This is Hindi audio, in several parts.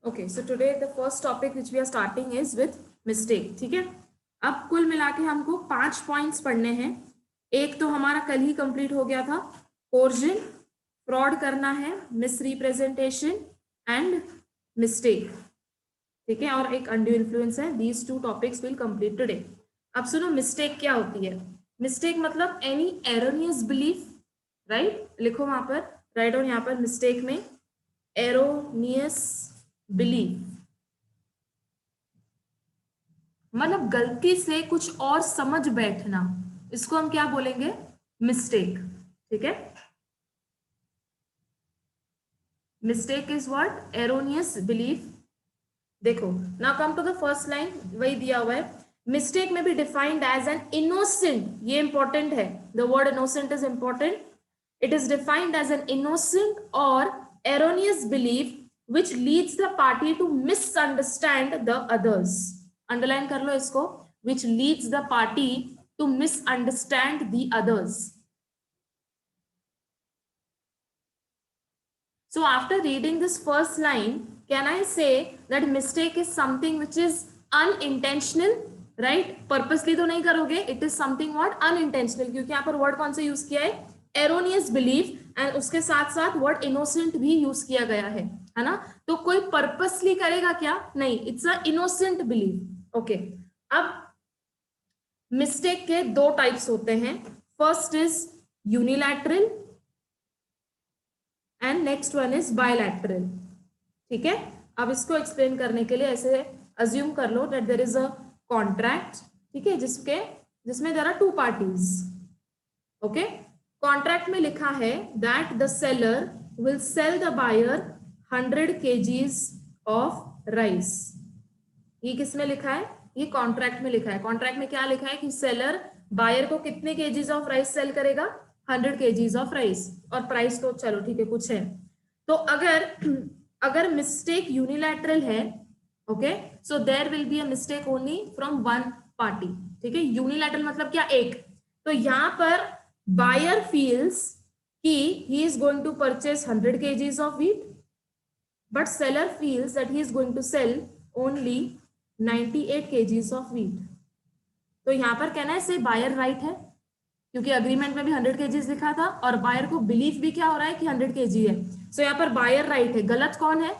Okay, so today the first topic which we are starting is with mistake. ठीक है, अब कुल मिला के हमको 5 पॉइंट्स पढ़ने हैं. एक तो हमारा कल ही कंप्लीट हो गया था, कोर्जन, फ्रॉड करना है, मिसरिप्रेजेंटेशन एंड मिस्टेक. ठीक है, और एक अनड्यू इन्फ्लुएंस है. These 2 topics will complete today. अब सुनो, मिस्टेक क्या होती है. मिस्टेक मतलब एनी एरोनियस बिलीफ, राइट. लिखो वहां पर, राइट डाउन यहाँ पर मिस्टेक में एरोनियस बिलीफ मतलब गलती से कुछ और समझ बैठना, इसको हम क्या बोलेंगे, मिस्टेक. ठीक है, mistake is what, erroneous belief. देखो, now come to the first line, वही दिया हुआ है. मिस्टेक में be defined as an innocent, ये इंपॉर्टेंट है, the word innocent is important. It is defined as an innocent और erroneous belief which leads the party to misunderstand the others. Underline कर लो इसको, which leads the party to misunderstand the others. So after reading this first line, can I say that mistake is something which is unintentional, right? Purposely तो नहीं करोगे, it is something what unintentional, क्योंकि यहाँ पर वर्ड कौन सा यूज किया है, एरोनियस बिलीफ, एंड उसके साथ साथ वर्ड इनोसेंट भी यूज किया गया है ना. तो कोई पर्पसली करेगा क्या, नहीं, it's a innocent belief. Okay, अब मिस्टेक के 2 टाइप्स होते हैं. First is unilateral and next one is bilateral. ठीक है, अब इसको एक्सप्लेन करने के लिए ऐसे अज्यूम कर लो that there is a contract. ठीक है, जिसमें there are 2 parties. Okay, contract में लिखा है that the seller will sell the buyer 100 kgs of rice. ये किसमें लिखा है, ये कॉन्ट्रैक्ट में लिखा है. कॉन्ट्रैक्ट में क्या लिखा है कि सेलर बायर को कितने केजीज ऑफ राइस सेल करेगा, 100 kgs ऑफ राइस. और प्राइस तो चलो ठीक है कुछ है. तो अगर मिस्टेक यूनिलैटरल है, okay, so there will be a mistake only from one party. ठीक है, यूनिलैटरल मतलब क्या, एक. तो यहां पर buyer feels कि he is going to purchase 100 kgs of wheat, but seller feels that he is going to sell only 98 kgs of wheat. तो यहां पर कहना है से बायर राइट है, क्योंकि अग्रीमेंट में भी 100 kgs लिखा था और बायर को बिलीफ भी क्या हो रहा है कि 100 kg है. सो यहाँ पर बायर राइट है, गलत कौन है,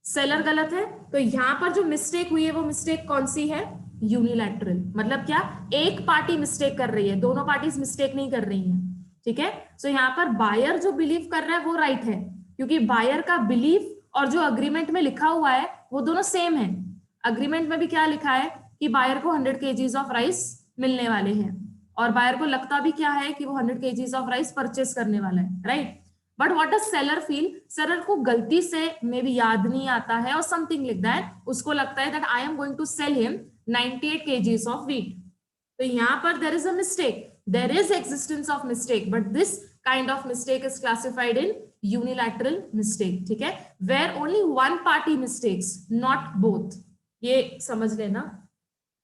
सेलर गलत है. तो यहाँ पर जो मिस्टेक हुई है वो मिस्टेक कौन सी है, यूनिलैटरल. मतलब क्या, एक पार्टी मिस्टेक कर रही है, दोनों पार्टीज मिस्टेक नहीं कर रही हैं. ठीक है, सो यहाँ पर बायर जो बिलीव कर रहा है वो राइट है, क्योंकि बायर का बिलीफ और जो अग्रीमेंट में लिखा हुआ है वो दोनों सेम है. अग्रीमेंट में भी क्या लिखा है कि बायर को 100 kgs ऑफ राइस मिलने वाले हैं, और बायर को लगता भी क्या है कि वो 100 kgs ऑफ राइस परचेस करने वाला है, right. But what does seller feel, seller को गलती से मे भी याद नहीं आता है और समथिंग लाइक दैट, उसको लगता है that I am going to sell him 98 kgs of wheat. तो यहाँ पर there is a mistake, there is existence of mistake, but this kind of mistake is classified in unilateral mistake. ठीक है, where only one party mistakes, not both. ये समझ लेना,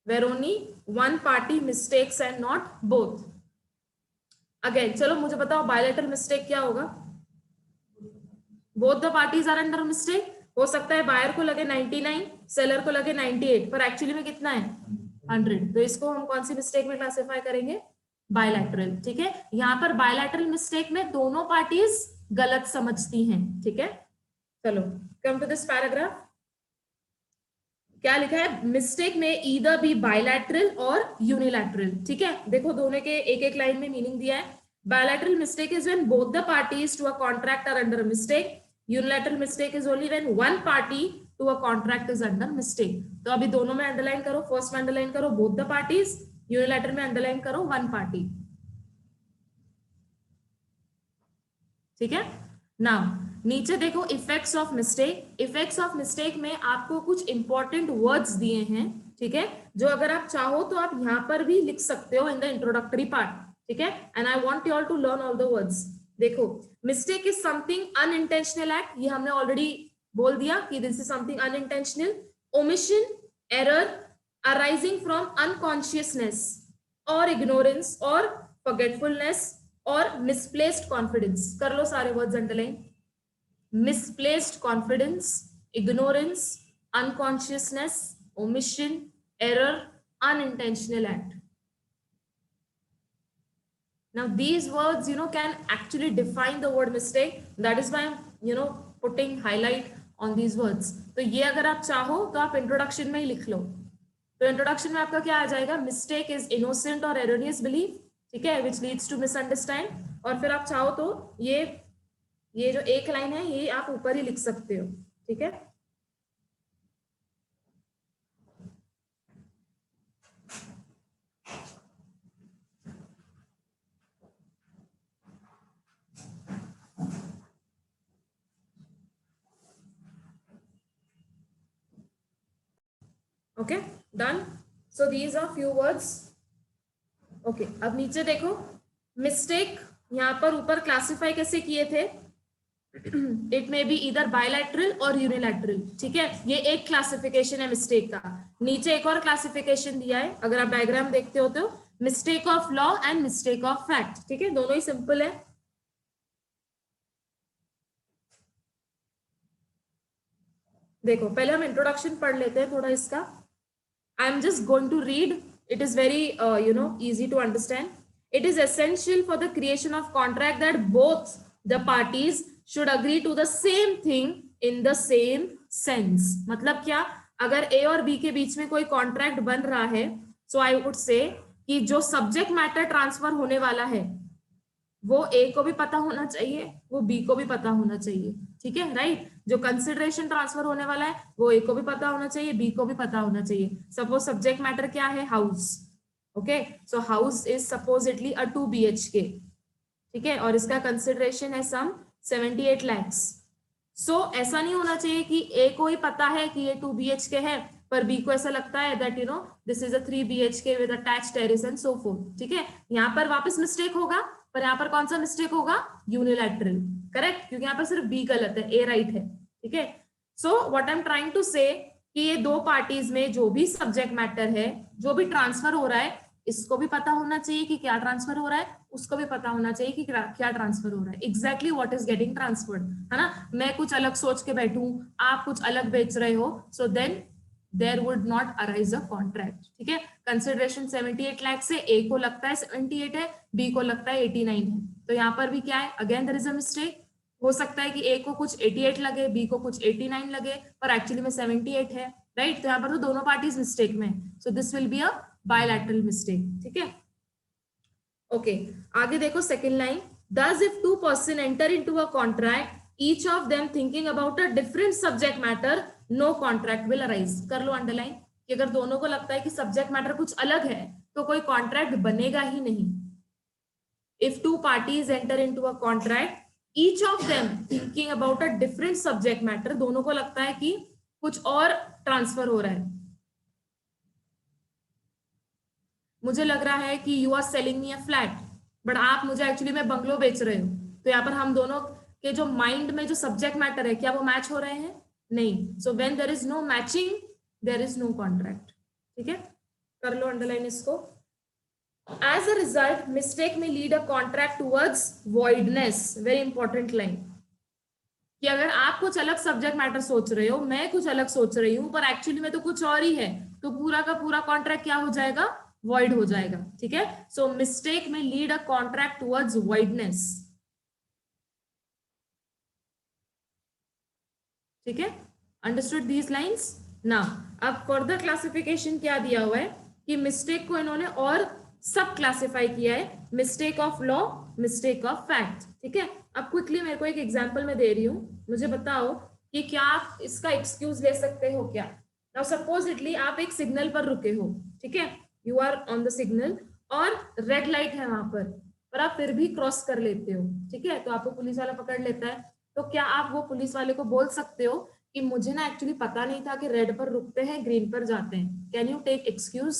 where only one party mistakes and not both. Again, चलो मुझे बताओ bilateral mistake क्या होगा. both the parties are under mistake. हो सकता है बायर को लगे 99, सेलर को लगे 98, पर एक्चुअली में कितना है 100. तो इसको हम कौन सी मिस्टेक में क्लासिफाई करेंगे, बायलैटरल. ठीक है, यहाँ पर बायलैटरल मिस्टेक में दोनों पार्टीज गलत समझती हैं. ठीक है, चलो कम टू दिस पैराग्राफ. क्या लिखा है, मिस्टेक में ईदर बी बायलैटरल और यूनिलैटरल. ठीक है, देखो दोनों के एक एक लाइन में मीनिंग दिया है. Bilateral mistake is when both the parties to a contract are under a mistake. Unilateral mistake is only when one party to a contract is under mistake. तो अभी दोनों में अंडरलाइन करो, फर्स्ट में अंडरलाइन करो बोथ द पार्टीज, यूनिलैटरल में अंडरलाइन करो वन पार्टी. ठीक है, नाउ नीचे देखो effects of mistake. Effects of mistake में आपको कुछ इंपॉर्टेंट वर्ड्स दिए हैं. ठीक है, जो अगर आप चाहो तो आप यहाँ पर भी लिख सकते हो इन द इंट्रोडक्टरी पार्ट. ठीक है, and I want you all to learn all the words. देखो, mistake is something unintentional act, ये हमने ऑलरेडी बोल दिया कि this is something unintentional. Omission, error arising from unconsciousness और इग्नोरेंस और फॉरगेटफुलनेस और मिसप्लेस्ड कॉन्फिडेंस. कर लो सारे words underline. Misplaced confidence, ignorance, unconsciousness, omission, error, unintentional act. Now these words can actually define the word mistake. That is why I'm putting highlight on these words. तो ये अगर आप चाहो तो आप इंट्रोडक्शन में ही लिख लो. तो इंट्रोडक्शन में आपका क्या आ जाएगा? मिस्टेक इज इनोसेंट और एरोनियस बिलीफ, ठीक है, विच लीड्स टू मिसअंडरस्टैंड. और फिर आप चाहो तो ये जो एक लाइन है ये आप ऊपर ही लिख सकते हो, ठीक है. Okay, done. So these are few words. Okay, अब नीचे देखो. मिस्टेक यहाँ पर ऊपर क्लासिफाई कैसे किए थे? इट मे बी इधर बायलैटरल और यूनिलैटरल, ठीक है. ये एक क्लासिफिकेशन है मिस्टेक का. नीचे एक और क्लासिफिकेशन दिया है, अगर आप डायग्राम देखते हो तो, mistake of law and mistake of fact, ठीक है. दोनों ही सिंपल है. देखो पहले हम इंट्रोडक्शन पढ़ लेते हैं थोड़ा इसका. I am just going to read. It is very easy to understand. It is essential for the creation of contract that both the parties should agree to the same thing in the same sense. मतलब क्या? अगर A और B के बीच में कोई कॉन्ट्रैक्ट बन रहा है, so I would say कि जो सब्जेक्ट मैटर ट्रांसफर होने वाला है वो A को भी पता होना चाहिए, वो B को भी पता होना चाहिए, ठीक है, राइट. जो कंसिडरेशन ट्रांसफर होने वाला है वो A को भी पता होना चाहिए, B को भी पता होना चाहिए. सपोज सब्जेक्ट मैटर क्या है? House. Okay, so house is supposedly a 2 BHK, ठीक है, और इसका कंसिडरेशन है सम 78 lakhs. सो ऐसा नहीं होना चाहिए कि A को ही पता है कि ये 2 BHK है पर B को ऐसा लगता है that this is a 3 BHK with attached terrace and so fourth, ठीक है. यहाँ पर वापस मिस्टेक होगा, पर यहाँ पर कौन सा मिस्टेक होगा? यूनिलैटरल, करेक्ट, क्योंकि यहाँ पर सिर्फ B गलत है, A राइट है, ठीक है. So what I am trying to say कि ये दो पार्टीज में जो भी सब्जेक्ट मैटर है, जो भी ट्रांसफर हो रहा है, इसको भी पता होना चाहिए कि क्या ट्रांसफर हो रहा है, उसको भी पता होना चाहिए कि क्या ट्रांसफर हो रहा है. Exactly what is getting transferred, है ना. मैं कुछ अलग सोच के बैठूं, आप कुछ अलग बेच रहे हो, so then there would not arise a contract, ठीक है. कंसिडरेशन 78 लाख से A को लगता है 78 है, B को लगता है 89 है. तो यहाँ पर भी क्या है? Again there is a mistake. हो सकता है कि A को कुछ 88 लगे, B को कुछ 89 लगे, पर एक्चुअली में 78 है, राइट. तो यहाँ पर तो दोनों पार्टीज मिस्टेक में. So this will be a bilateral mistake, ठीक है. ओके, आगे देखो second line. Thus if two person enter into a contract, each of them thinking about a different subject matter, no contract will arise. कर लो अंडरलाइन कि अगर दोनों को लगता है कि सब्जेक्ट मैटर कुछ अलग है तो कोई कॉन्ट्रैक्ट बनेगा ही नहीं. If two parties enter into a contract, each of them thinking about a different subject matter, दोनों को लगता है कि कुछ और ट्रांसफर हो रहा है. मुझे लग रहा है कि you are selling me a flat, but आप मुझे एक्चुअली में बंगलो बेच रहे हो. तो यहाँ पर हम दोनों के जो माइंड में जो सब्जेक्ट मैटर है, क्या वो मैच हो रहे हैं? नहीं. So when there is no matching, there is no contract, ठीक है. कर लो अंडरलाइन इसको. एज अ रिजल्ट मिस्टेक में lead a contract towards voidness. Very important line कि अगर आप कुछ अलग सब्जेक्ट मैटर सोच रहे हो, मैं कुछ अलग सोच रही हूँ, पर एक्चुअली में तो कुछ और ही है, तो पूरा का पूरा कॉन्ट्रैक्ट क्या हो जाएगा? वॉइड हो जाएगा, ठीक है. सो मिस्टेक में लीड अ कॉन्ट्रैक्ट टुवर्ड्स वॉइडनेस, ठीक है. Understood these lines. नाउ अब फर्दर क्लासिफिकेशन क्या दिया हुआ है कि मिस्टेक को इन्होंने और सब क्लासिफाई किया है. Mistake of law, mistake of fact, ठीक है. अब क्विकली मेरे को एक एग्जांपल में दे रही हूँ, मुझे बताओ कि क्या आप इसका एक्सक्यूज ले सकते हो क्या. नाउ सपोजिटली आप एक सिग्नल पर रुके हो, ठीक है, you are on the signal और रेड लाइट है वहां पर आप फिर भी क्रॉस कर लेते हो, ठीक है. तो आपको पुलिस वाला पकड़ लेता है, तो क्या आप वो पुलिस वाले को बोल सकते हो कि मुझे ना एक्चुअली पता नहीं था कि रेड पर रुकते हैं, ग्रीन पर जाते हैं? Can you take excuse?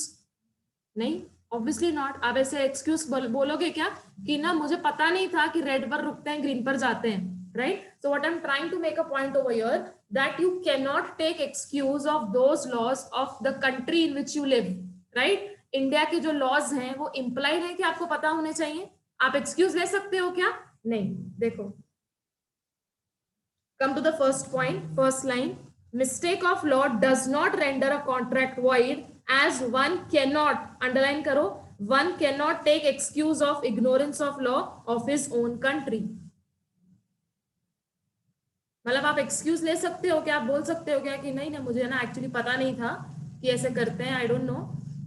नहीं, ऑब्वियसली नॉट. आप ऐसे एक्सक्यूज बोलोगे क्या कि ना मुझे पता नहीं था कि रेड पर रुकते हैं, ग्रीन पर जाते हैं, right? So what I'm trying to make a point over here that you cannot take excuse of those laws of the country in which you live, right? India के जो लॉज हैं वो इंप्लाइड है कि आपको पता होने चाहिए. आप एक्सक्यूज ले सकते हो क्या? नहीं. देखो, come to the first point, first line. Mistake of law does not render a contract void as one can not, underline करो, one can not take excuse of ignorance of law of his own country. मतलब आप एक्सक्यूज ले सकते हो क्या, आप बोल सकते हो क्या कि नहीं ना मुझे ना एक्चुअली पता नहीं था कि ऐसे करते हैं, I don't know,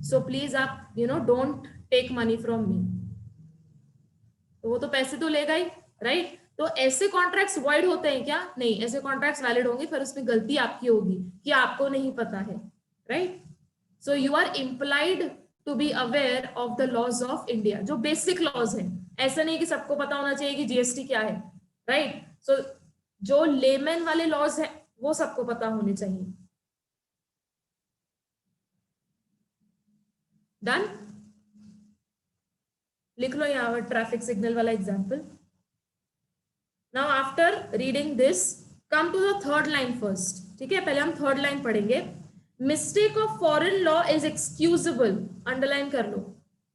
so please आप don't take money from me, तो वो तो पैसे तो लेगा ही, राइट। तो ऐसे कॉन्ट्रैक्ट्स वॉइड होते हैं क्या? नहीं, ऐसे कॉन्ट्रैक्ट्स वैलिड होंगे, फिर उसमें गलती आपकी होगी कि आपको नहीं पता है, right. So you are implied to be aware of the laws of India, जो बेसिक लॉज है। ऐसा नहीं कि सबको पता होना चाहिए कि जीएसटी क्या है, राइट। सो जो लेमैन वाले लॉज है वो सबको पता होने चाहिए। डन, लिख लो यहाँ पर ट्रैफिक सिग्नल वाला example. Now after reading this come to the third line first, ठीक है। पहले हम थर्ड लाइन पढ़ेंगे। Mistake of foreign law is excusable, underline कर लो,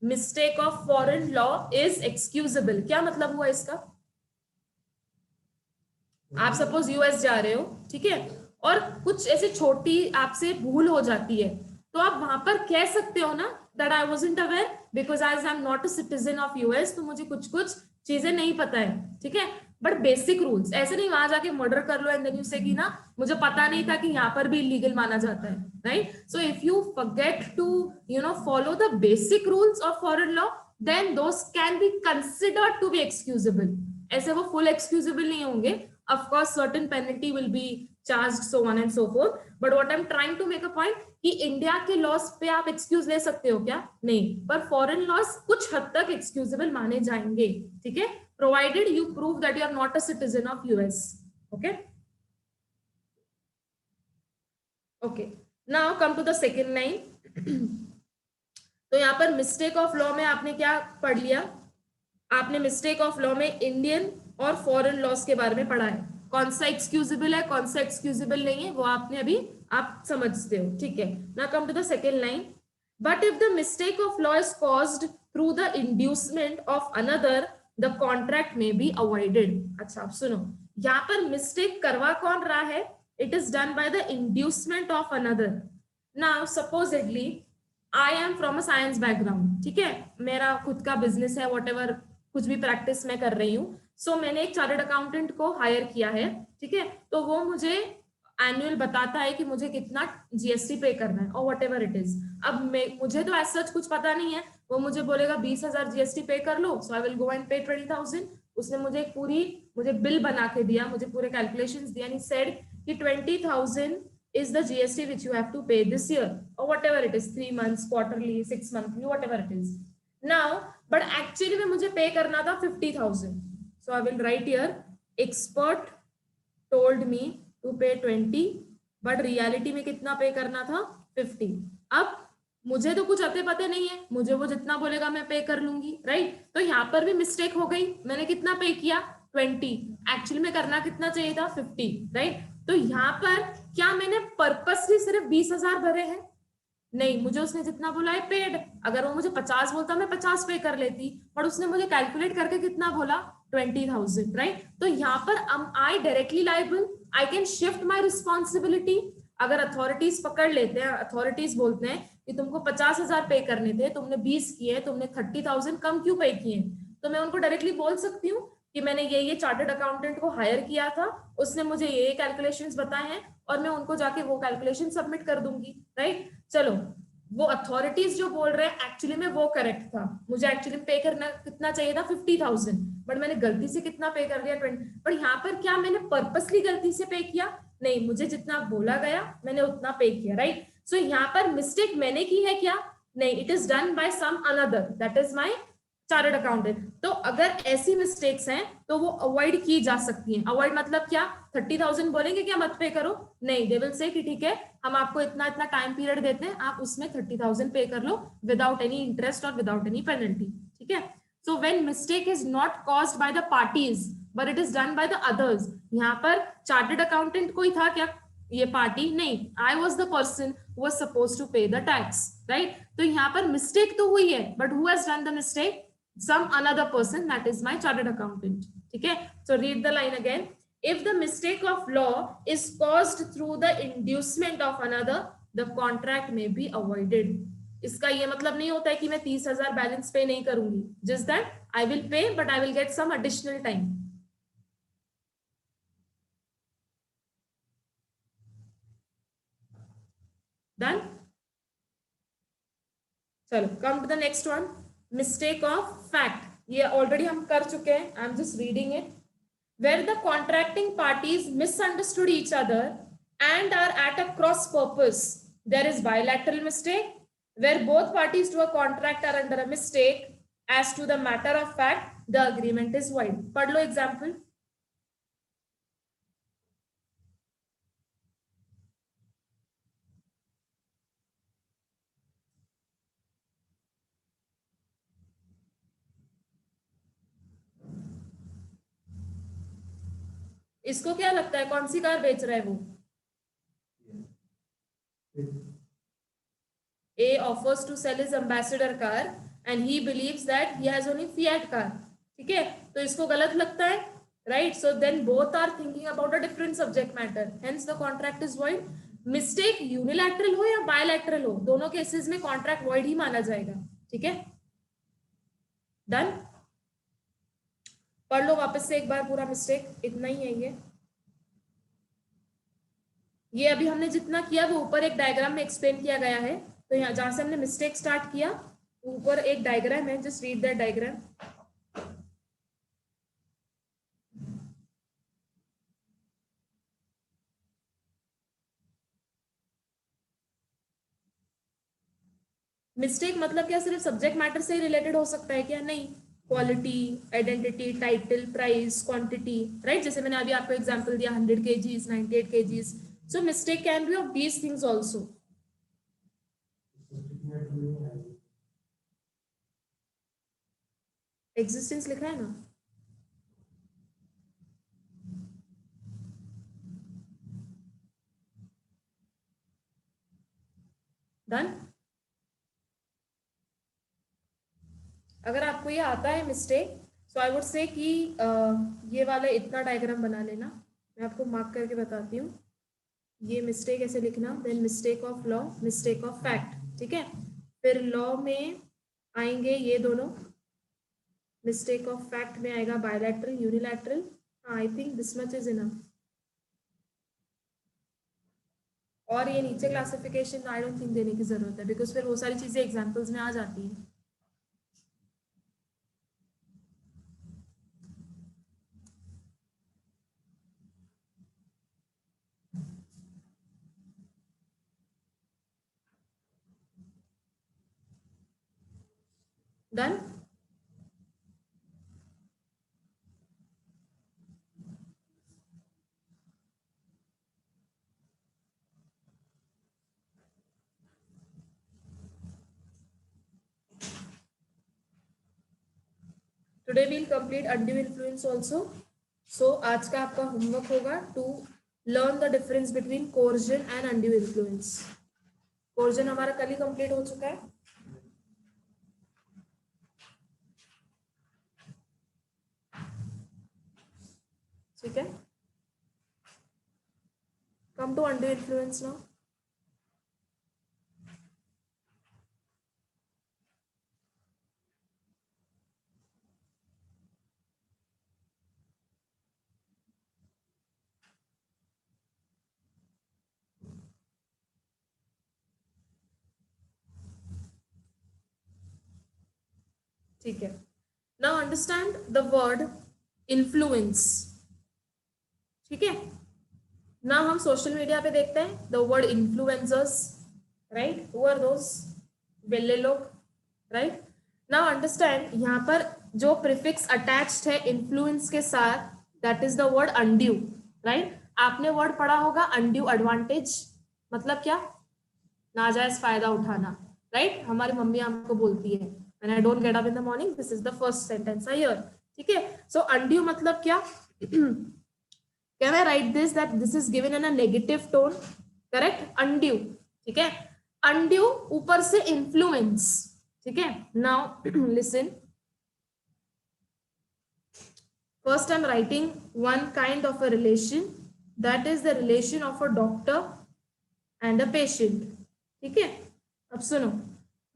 mistake of foreign law is excusable. क्या मतलब हुआ इसका? आप सपोज यूएस जा रहे हो, ठीक है, और कुछ ऐसी छोटी आपसे भूल हो जाती है, तो आप वहां पर कह सकते हो ना that I wasn't aware because I am not a citizen of US, तो मुझे कुछ कुछ चीजें नहीं पता है, ठीक है। बट बेसिक रूल्स, ऐसे नहीं वहां जाके मर्डर कर लो एंड देन यू से कि ना मुझे पता नहीं था कि यहाँ पर भी इलीगल माना जाता है, right. So if you forget to follow the basic rules of foreign law then those can be considered to be excusable. ऐसे वो फुल एक्सक्यूजेबल नहीं होंगे, of course certain penalty will be charged, so on and so forth, but what I'm trying to make a point कि इंडिया के लॉस पे आप एक्सक्यूज ले सकते हो क्या? नहीं, पर फॉरेन लॉस कुछ हद तक एक्सक्यूजेबल माने जाएंगे, ठीक है, provided you prove that you are not a citizen of US. Okay okay, now come to the second line. तो यहाँ पर मिस्टेक ऑफ लॉ में आपने क्या पढ़ लिया? आपने मिस्टेक ऑफ लॉ में इंडियन और फॉरेन लॉस के बारे में पढ़ा है, कौन सा एक्सक्यूजेबल है कौन सा एक्सक्यूजेबल नहीं है वो आपने अभी आप समझते हो, ठीक है। Now come to the second line. But if the mistake of law is caused through the inducement of another the contract में बी अवॉइडेड। अच्छा आप सुनो, यहाँ पर मिस्टेक करवा कौन रहा है? It is done by the inducement of another. Now supposedly I am from a science background, ठीक है, मेरा खुद का बिजनेस है, वॉट एवर कुछ भी प्रैक्टिस मैं कर रही हूँ, सो मैंने एक चार्टर्ड अकाउंटेंट को हायर किया है, ठीक है, तो वो मुझे एनुअल बताता है कि मुझे कितना जीएसटी पे करना है और वट एवर इट इज। अब मुझे तो ऐसा कुछ पता नहीं है, वो मुझे बोलेगा 20,000 जीएसटी पे कर लो, सो आई विल गो एंड पे 20,000। उसने मुझे बिल बना के दिया, मुझे पूरे कैलकुलेशंस दिया, एंड ही सेड कि 20,000 is the GST which you have to pay this year or whatever it is, 3 months, quarterly, 6 monthly, whatever it is. Now, but actually में मुझे पे करना था 50,000. So I will write here, expert told me to pay 20, but reality में कितना पे करना था? 50. अब मुझे तो कुछ अते पते नहीं है, मुझे वो जितना बोलेगा मैं पे कर लूंगी, राइट। तो यहाँ पर भी मिस्टेक हो गई, मैंने कितना पे किया? 20, एक्चुअली में करना कितना चाहिए था? 50, राइट। तो यहाँ पर क्या मैंने पर्पसली सिर्फ 20,000 भरे हैं? नहीं, मुझे उसने जितना बोला है पेड। अगर वो मुझे 50 बोलता मैं 50 पे कर लेती, पर उसने मुझे कैलकुलेट करके कितना बोला? 20,000, राइट। तो यहाँ पर I directly liable, I can shift my responsibility. अगर अथॉरिटीज पकड़ लेते हैं, अथॉरिटीज बोलते हैं कि तुमको 50,000 पे करने थे, तुमने 20 किए, तुमने 30,000 कम क्यों पे किए, तो मैं उनको डायरेक्टली बोल सकती हूँ कि मैंने ये चार्टर्ड अकाउंटेंट को हायर किया था, उसने मुझे ये कैलकुलेशंस बताए हैं और मैं उनको जाके वो कैलकुलेशन सबमिट कर दूंगी, राइट। चलो, वो अथॉरिटीज जो बोल रहे हैं एक्चुअली में वो करेक्ट था, मुझे एक्चुअली पे करना कितना चाहिए था? 50,000, बट मैंने गलती से कितना पे कर दिया? 20। पर यहाँ पर क्या मैंने पर्पसली गलती से पे किया? नहीं, मुझे जितना बोला गया मैंने उतना पे किया, राइट। सो यहाँ पर मिस्टेक मैंने की है क्या? नहीं, it is done by some another, that is my chartered accountant. तो अगर ऐसी मिस्टेक्स हैं तो वो अवॉइड की जा सकती हैं। अवॉइड मतलब क्या? 30,000 बोलेंगे क्या मत पे करो? नहीं, दे विल से कि ठीक है, हम आपको इतना इतना टाइम पीरियड देते हैं, आप उसमें 30,000 पे कर लो विदाउट एनी इंटरेस्ट और विदाउट एनी पेनल्टी, ठीक है। So when mistake is not caused by the parties but it is done by the others. यहाँ पर चार्टर्ड अकाउंटेंट कोई था क्या ये पार्टी? नहीं, I was the person who was supposed to pay the tax, right. तो यहाँ पर मिस्टेक तो हुई है, but who has done the mistake? Some another person, that is my chartered accountant, ठीक है। So read the line again. If the mistake of law is caused through the inducement of another, the contract may be avoided. इसका ये मतलब नहीं होता है कि मैं 30,000 बैलेंस पे नहीं करूंगी. Just that I will pay, but I will get some additional time. Done? चलो, come to the next one. Mistake of fact. ये ऑलरेडी हम कर चुके हैं. I am just reading it. Where the contracting parties misunderstood each other and are at a cross purpose, there is bilateral mistake. Where both parties to a contract are under a mistake as to the matter of fact, the agreement is void. पढ़ लो example. इसको क्या लगता है कौन सी कार बेच रहा है वो? A offers to sell his ambassador car and he believes that he has only Fiat car. ठीक है, तो इसको गलत लगता है, right? So then both are thinking about a different subject matter, hence the contract is void. Mistake unilateral हो या bilateral हो, दोनों केसेस में contract void ही माना जाएगा. ठीक है, डन. पढ़ लो वापस से एक बार पूरा मिस्टेक, इतना ही है ये अभी हमने जितना किया वो ऊपर एक डायग्राम में एक्सप्लेन किया गया है. तो यहाँ जहां से हमने मिस्टेक स्टार्ट किया ऊपर एक डायग्राम है, just read that diagram. Mistake मतलब क्या सिर्फ सब्जेक्ट मैटर से ही रिलेटेड हो सकता है क्या? नहीं, quality, identity, title, price, quantity, right? जैसे मैंने अभी आपको एग्जांपल दिया 100 kgs, 98 kgs. So mistake can be of these things also. Existence लिखा है ना? डन. अगर आपको ये आता है mistake, so I would say कि ये वाला इतना डायग्राम बना लेना. मैं आपको मार्क करके बताती हूँ. ये मिस्टेक ऐसे लिखना, then mistake of law, mistake of fact. ठीक है, फिर लॉ में आएंगे ये दोनों, मिस्टेक ऑफ फैक्ट में आएगा bilateral, unilateral. I think this much is enough. और ये नीचे क्लासिफिकेशन आई डोंट थिंक देने की जरूरत है, बिकॉज फिर वो सारी चीजें एग्जाम्पल्स में आ जाती है. Done? Today we'll complete undue influence also. So आज का आपका होमवर्क होगा to learn the difference between coercion and undue influence. coercion हमारा कल ही complete हो चुका है. ठीक है, come to undue influence now. ठीक है, now understand the word influence. ठीक है, now हम सोशल मीडिया पे देखते हैं the word influencers, right? Who are those? बेल्ले लोग, right? now understand यहाँ पर जो प्रीफिक्स अटैच्ड है इन्फ्लुएंस के साथ, that is the word undue, right? आपने वर्ड पढ़ा होगा undue advantage, मतलब क्या? नाजायज फायदा उठाना, राइट? हमारी मम्मी हमको बोलती है when I don't get up in the morning, this is the first sentence I hear. ठीक है, so undue मतलब क्या? Can I write this that this is given in a negative tone? Correct? Undue. ठीक है, undue ऊपर से influence. ठीक है, now listen. First, I'm writing one kind of a relation, that is the relation of a doctor and a patient. ठीक है, अब सुनो.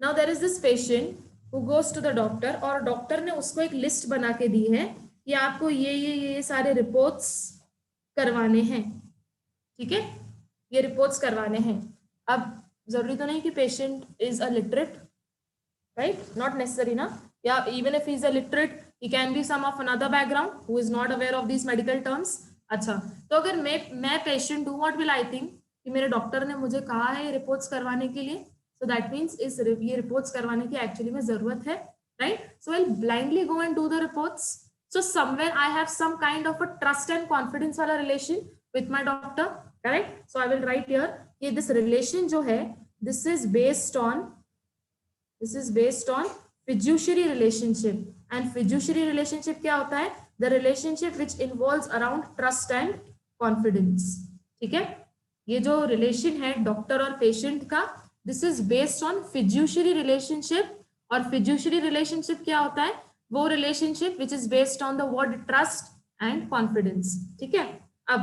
Now there is this patient who goes to the doctor और डॉक्टर ने उसको एक लिस्ट बना के दी है कि आपको ये सारे रिपोर्ट्स करवाने हैं. ठीक है, ये रिपोर्ट्स करवाने हैं. अब जरूरी तो नहीं कि patient is a literate, right? Not necessary ना. या even if he is a literate, he can be some of another background who is not aware of these medical terms. अच्छा, तो अगर मैं पेशेंट हूँ, what will I think कि मेरे डॉक्टर ने मुझे कहा है ये रिपोर्ट्स करवाने के लिए, so that means ये रिपोर्ट्स करवाने की एक्चुअली में जरूरत है, right? So I'll blindly go and do the reports. So somewhere I have some kind of a trust and confidence वाला relation with my doctor, correct? So I will write here कि this relation जो है, this is based on fiduciary relationship. And fiduciary relationship क्या होता है? The relationship which involves around trust and confidence. ठीक है, ये जो relation है डॉक्टर और पेशेंट का, this is based on fiduciary relationship. और fiduciary relationship क्या होता है? वो relationship which is based on the word trust and confidence. ठीक है, अब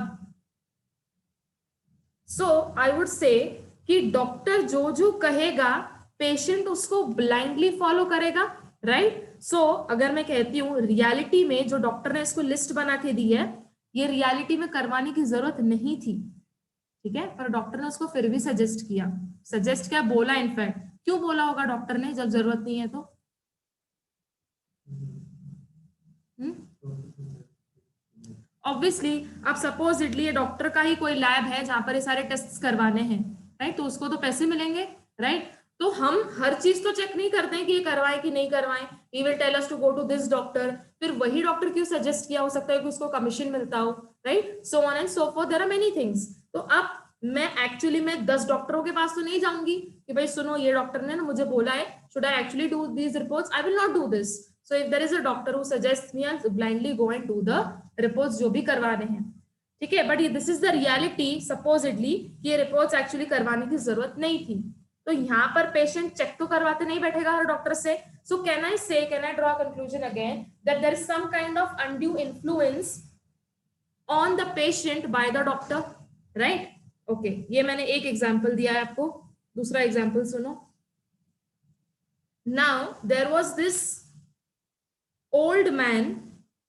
so I would say कि डॉक्टर जो कहेगा पेशेंट उसको ब्लाइंडली फॉलो करेगा, राइट? सो अगर मैं कहती हूँ रियलिटी में जो डॉक्टर ने इसको लिस्ट बना के दी है, ये रियलिटी में करवाने की जरूरत नहीं थी, ठीक है, पर डॉक्टर ने उसको फिर भी सजेस्ट क्या बोला, इनफैक्ट क्यों बोला होगा डॉक्टर ने जब जरूरत नहीं है तो? ऑब्वियसली अब सपोजिटली ये डॉक्टर का ही कोई लैब है जहां पर ये सारे टेस्ट करवाने हैं, राइट? तो उसको तो पैसे मिलेंगे, राइट? तो हम हर चीज तो चेक नहीं करते हैं कि ये करवाएं कि नहीं करवाएं. He will tell us to go to this doctor. फिर वही डॉक्टर क्यों सजेस्ट किया, हो सकता है कि उसको कमीशन मिलता हो, right? So on and so forth, there are many things. तो अब मैं एक्चुअली 10 डॉक्टरों के पास तो नहीं जाऊंगी कि भाई सुनो ये डॉक्टर ने ना मुझे बोला है, should I actually do these reports? I will not do this. So if there is a doctor who suggest me, I blindly go and do the reports जो भी करवाने हैं, ठीक है. But this is the reality supposedly कि ये रिपोर्ट्स एक्चुअली करवाने की जरूरत नहीं थी. तो यहाँ पर पेशेंट चेक तो करवाते नहीं बैठेगा हर डॉक्टर से. So can I draw conclusion again that there is some kind of undue influence on the patient by the doctor, right? Okay, ये मैंने एक एग्जांपल दिया है आपको. दूसरा एग्जांपल सुनो. Now there was this old man,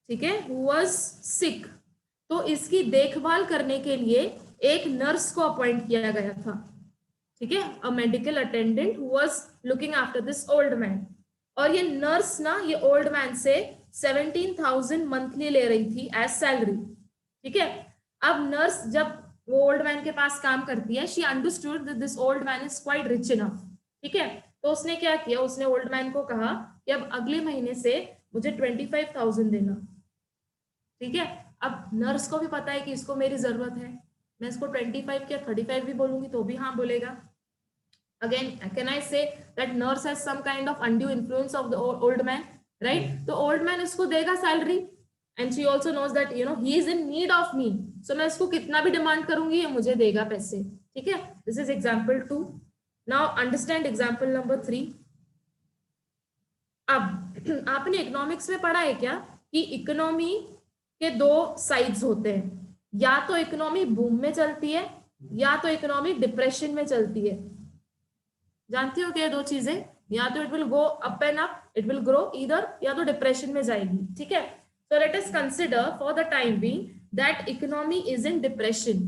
ठीक है, हु वाज सिक. तो इसकी देखभाल करने के लिए एक नर्स को अपॉइंट किया गया था, ठीक है, a medical attendant who was looking after this old man. और ये नर्स ना ये ओल्ड मैन से 17,000 मंथली ले रही थी एज सैलरी, ठीक है. अब नर्स जब वो ओल्ड मैन के पास काम करती है, she understood that this old man is quite rich enough, ठीक है. तो उसने क्या किया, उसने ओल्ड मैन को कहा कि अब अगले महीने से मुझे 25,000 देना, ठीक है. अब नर्स को भी पता है कि इसको मेरी जरूरत है, मैं इसको 25 क्या 35 भी बोलूंगी तो भी हाँ बोलेगा. Again, can I say that nurse has some kind of undue influence of the old man, right? तो old man इसको देगा salary, and she also knows that he is in need of me, so मैं इसको कितना भी डिमांड करूंगी ये मुझे देगा पैसे, ठीक है. This is example 2. Now understand example number 3. अब आपने इकोनॉमिक्स में पढ़ा है क्या कि इकोनॉमी के 2 साइड्स होते हैं, या तो इकोनॉमी बूम में चलती है या तो इकोनॉमी डिप्रेशन में चलती है. जानती हो क्या 2 चीजें? या तो it will go up and up, it will grow इधर, या तो डिप्रेशन में जाएगी, ठीक है. So let us consider for the time being that economy is in depression,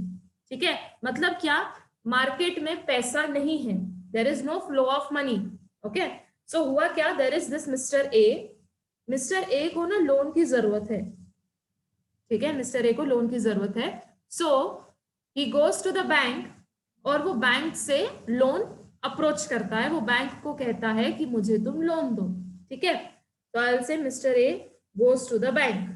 ठीक है. मतलब क्या, मार्केट में पैसा नहीं है, there is no flow of money, okay. So हुआ क्या, there is this mister A को ना लोन की जरूरत है, ठीक है. मिस्टर ए को लोन की जरूरत है. So he goes to the bank और वो बैंक से लोन अप्रोच करता है. वो बैंक को कहता है कि मुझे तुम लोन दो, ठीक है. तो I will say mister A goes to the bank.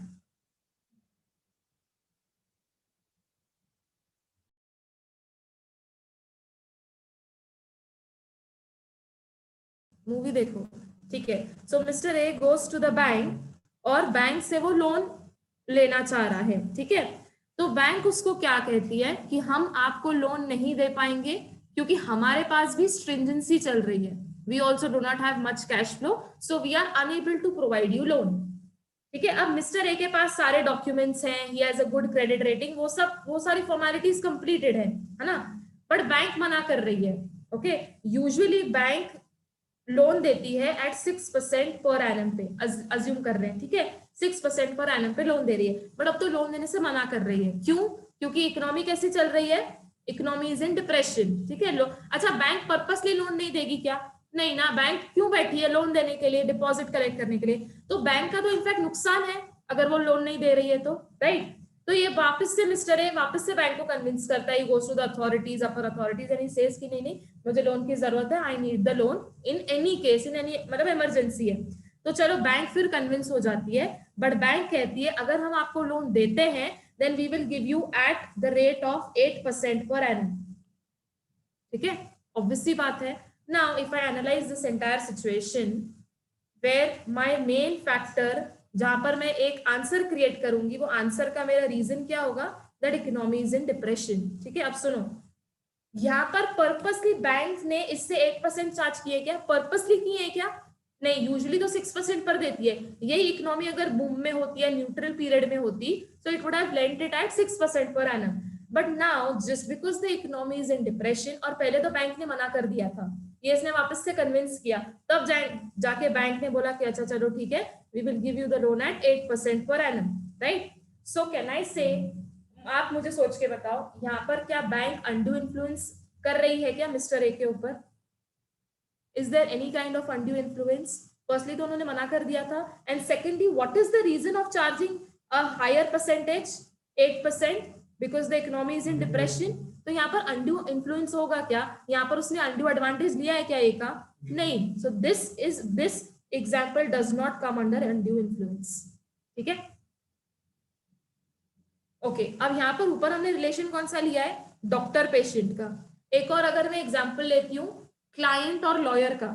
Movie देखो, ठीक है. So mister A goes to the bank और बैंक से वो लोन लेना चाह रहा है, ठीक है. तो बैंक उसको क्या कहती है कि हम आपको लोन नहीं दे पाएंगे क्योंकि हमारे पास भी स्ट्रिंजेंसी चल रही है. We also do not have much cash flow, so we are unable to provide you loan, ठीक है। अब मिस्टर ए के पास सारे डॉक्यूमेंट्स हैं, he has a good credit rating, वो सारी फॉर्मेलिटीज कंप्लीटेड है ना, बट बैंक मना कर रही है। ओके, यूजुअली बैंक लोन देती है एट 6% पर एनम पे, अज्यूम कर रहे हैं, ठीक है, 6% पर एनम पे लोन दे रही है, बट अब तो लोन देने से मना कर रही है। क्यों? क्योंकि इकोनॉमी कैसी चल रही है, इकोनॉमी इज इन डिप्रेशन, ठीक है। अच्छा, बैंक पर्पसली लोन नहीं देगी क्या? नहीं ना, बैंक क्यों बैठी है लोन देने के लिए, डिपॉजिट कलेक्ट करने के लिए, तो बैंक का तो इनफैक्ट नुकसान है अगर वो लोन नहीं दे रही है तो, राइट। तो ये वापस से मिस्टर ए वापस से बैंक को कन्विंस करता है, goes to the authorities, upper authorities, and he says कि नहीं मुझे लोन की जरूरत है, I need the loan in any case, in any, मतलब इमरजेंसी है। तो चलो बैंक फिर कन्विंस हो जाती है, बट बैंक कहती है अगर हम आपको लोन देते हैं then we will give you at the rate of 8% per annum, ठीक है, ऑब्वियस सी बात है। Now if I analyse this entire situation where my main factor, जहां पर मैं एक आंसर क्रिएट करूंगी, वो आंसर का मेरा रीजन क्या होगा, that economy is in depression, ठीक है। अब सुनो, यहाँ पर पर्पसली बैंक ने इससे 8% चार्ज किए क्या, पर्पसली किए है क्या? नहीं, यूजुअली तो 6% पर देती है। यही इकोनॉमी अगर बूम में होती है, न्यूट्रल पीरियड में होती, so it would have lent it at 6% per annum. But now just because the economy is in depression, और पहले तो बैंक ने मना कर दिया था, ये इसने वापस से कन्विंस किया, तब जाके बैंक ने बोला कि अच्छा चलो ठीक है, we will give you the loan at 8% per annum, right? So can I say, आप मुझे सोच के बताओ, यहाँ पर क्या बैंक अनड्यू इन्फ्लुएंस कर रही है क्या मिस्टर ए के ऊपर? Is there any kind of undue influence? Firstly, तो उन्होंने मना कर दिया था, and secondly, what is the reason of charging a higher percentage, 8%? Because the economy is in depression. तो यहाँ पर undue influence होगा क्या? यहाँ पर उसने undue advantage लिया है क्या एक का? नहीं. So this example does not come under undue influence. ठीक है? ओके, अब यहाँ पर ऊपर हमने रिलेशन कौन सा लिया है, डॉक्टर पेशेंट का। एक और अगर मैं एग्जांपल लेती हूँ क्लाइंट और लॉयर का,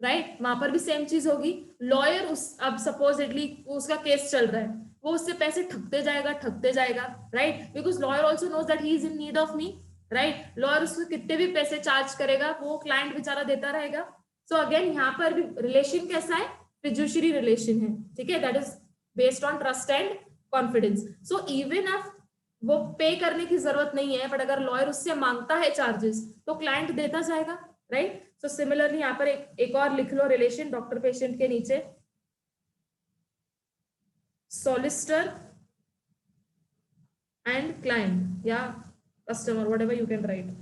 राइट, वहां पर भी सेम चीज होगी। लॉयर अब सपोजिटली उसका केस चल रहा है, वो उससे पैसे ठगते जाएगा, right, because lawyer also knows that he is in need of me, right. Lawyer उसको कितने भी पैसे चार्ज करेगा, वो क्लाइंट बेचारा देता रहेगा। सो अगेन यहाँ पर भी रिलेशन कैसा है, फिड्यूशियरी रिलेशन है, ठीक है, that is based on trust and confidence. So even if वो पे करने की जरूरत नहीं है, बट अगर लॉयर उससे मांगता है चार्जेस, तो क्लाइंट देता जाएगा, राइट। सो सिमिलरली यहाँ पर एक और लिख लो रिलेशन डॉक्टर पेशेंट के नीचे, सॉलिसिटर एंड क्लाइंट या customer, whatever you can write.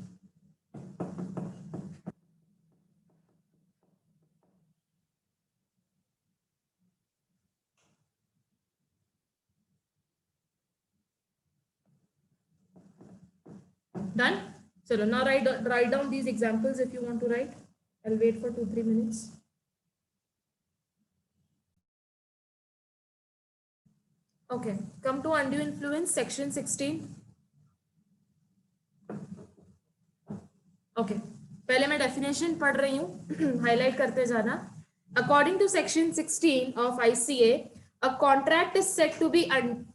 Done? Chalo, now write down these examples if you want to write. I'll wait for 2-3 minutes. Okay, come to undue influence, section 16. Okay, पहले मैं definition पढ़ रही हूँ, highlight करते जाना. According to section 16 of ICA, a contract is said to be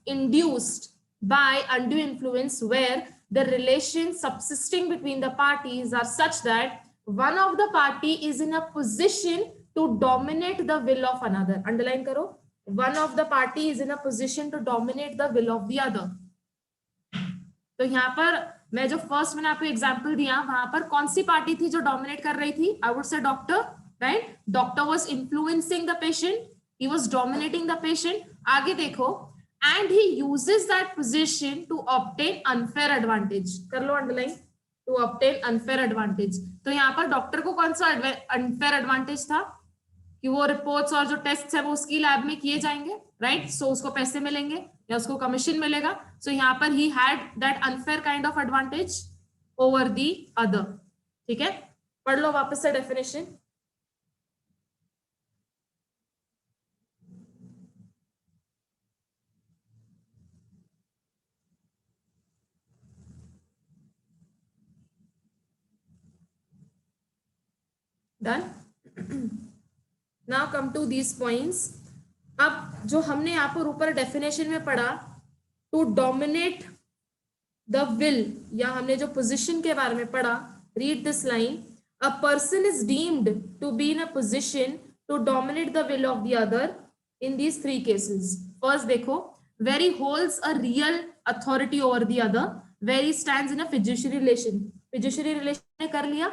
induced by undue influence where the relations subsisting between the parties are such that one of the party is in a position to dominate the will of another. Underline करो, one of the party is in a position to dominate the will of the other. तो यहाँ पर मैं जो फर्स्ट मैंने आपको एग्जांपल दिया, वहां पर कौन सी पार्टी थी जो डोमिनेट कर रही थी? I would say doctor, right. Doctor was influencing the patient, he was dominating the patient. आगे देखो, and he uses that position to obtain unfair advantage. कर लो underline, to obtain unfair advantage. तो यहाँ पर डॉक्टर को कौन सा unfair advantage था कि वो रिपोर्ट्स और जो टेस्ट है वो उसकी लैब में किए जाएंगे, राइट। सो उसको पैसे मिलेंगे या उसको कमीशन मिलेगा। सो यहाँ पर he had that unfair kind of advantage over the other. ठीक है, पढ़ लो वापस से definition. Done? Now come to these points. अब जो हमने यहाँ पर ऊपर डेफिनेशन में पढ़ा, टू डोमिनेट द विल, या हमने जो पोजीशन के बारे में पढ़ा, read this line, a person is deemed to be in a position to dominate the will of the other in these 3 cases. First देखो, where he holds a real authority over the other, where he stands in a fiduciary relation. Fiduciary relation ने कर लिया,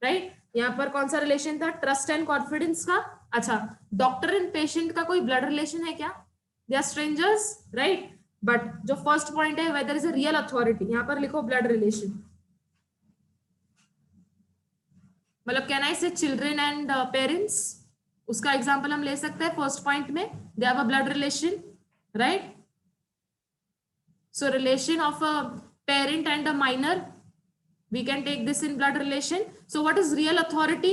राइट। यहाँ पर कौन सा रिलेशन था, ट्रस्ट एंड कॉन्फिडेंस का। अच्छा, डॉक्टर एंड पेशेंट का कोई ब्लड रिलेशन है क्या, they are strangers, right. But जो फर्स्ट पॉइंट है, whether is a real authority, यहाँ पर लिखो ब्लड रिलेशन। मतलब can I say children and parents, उसका एग्जांपल हम ले सकते हैं फर्स्ट पॉइंट में, they have a blood relation, right. So relation of a parent and a minor, we can take this in blood relation. So what is real authority,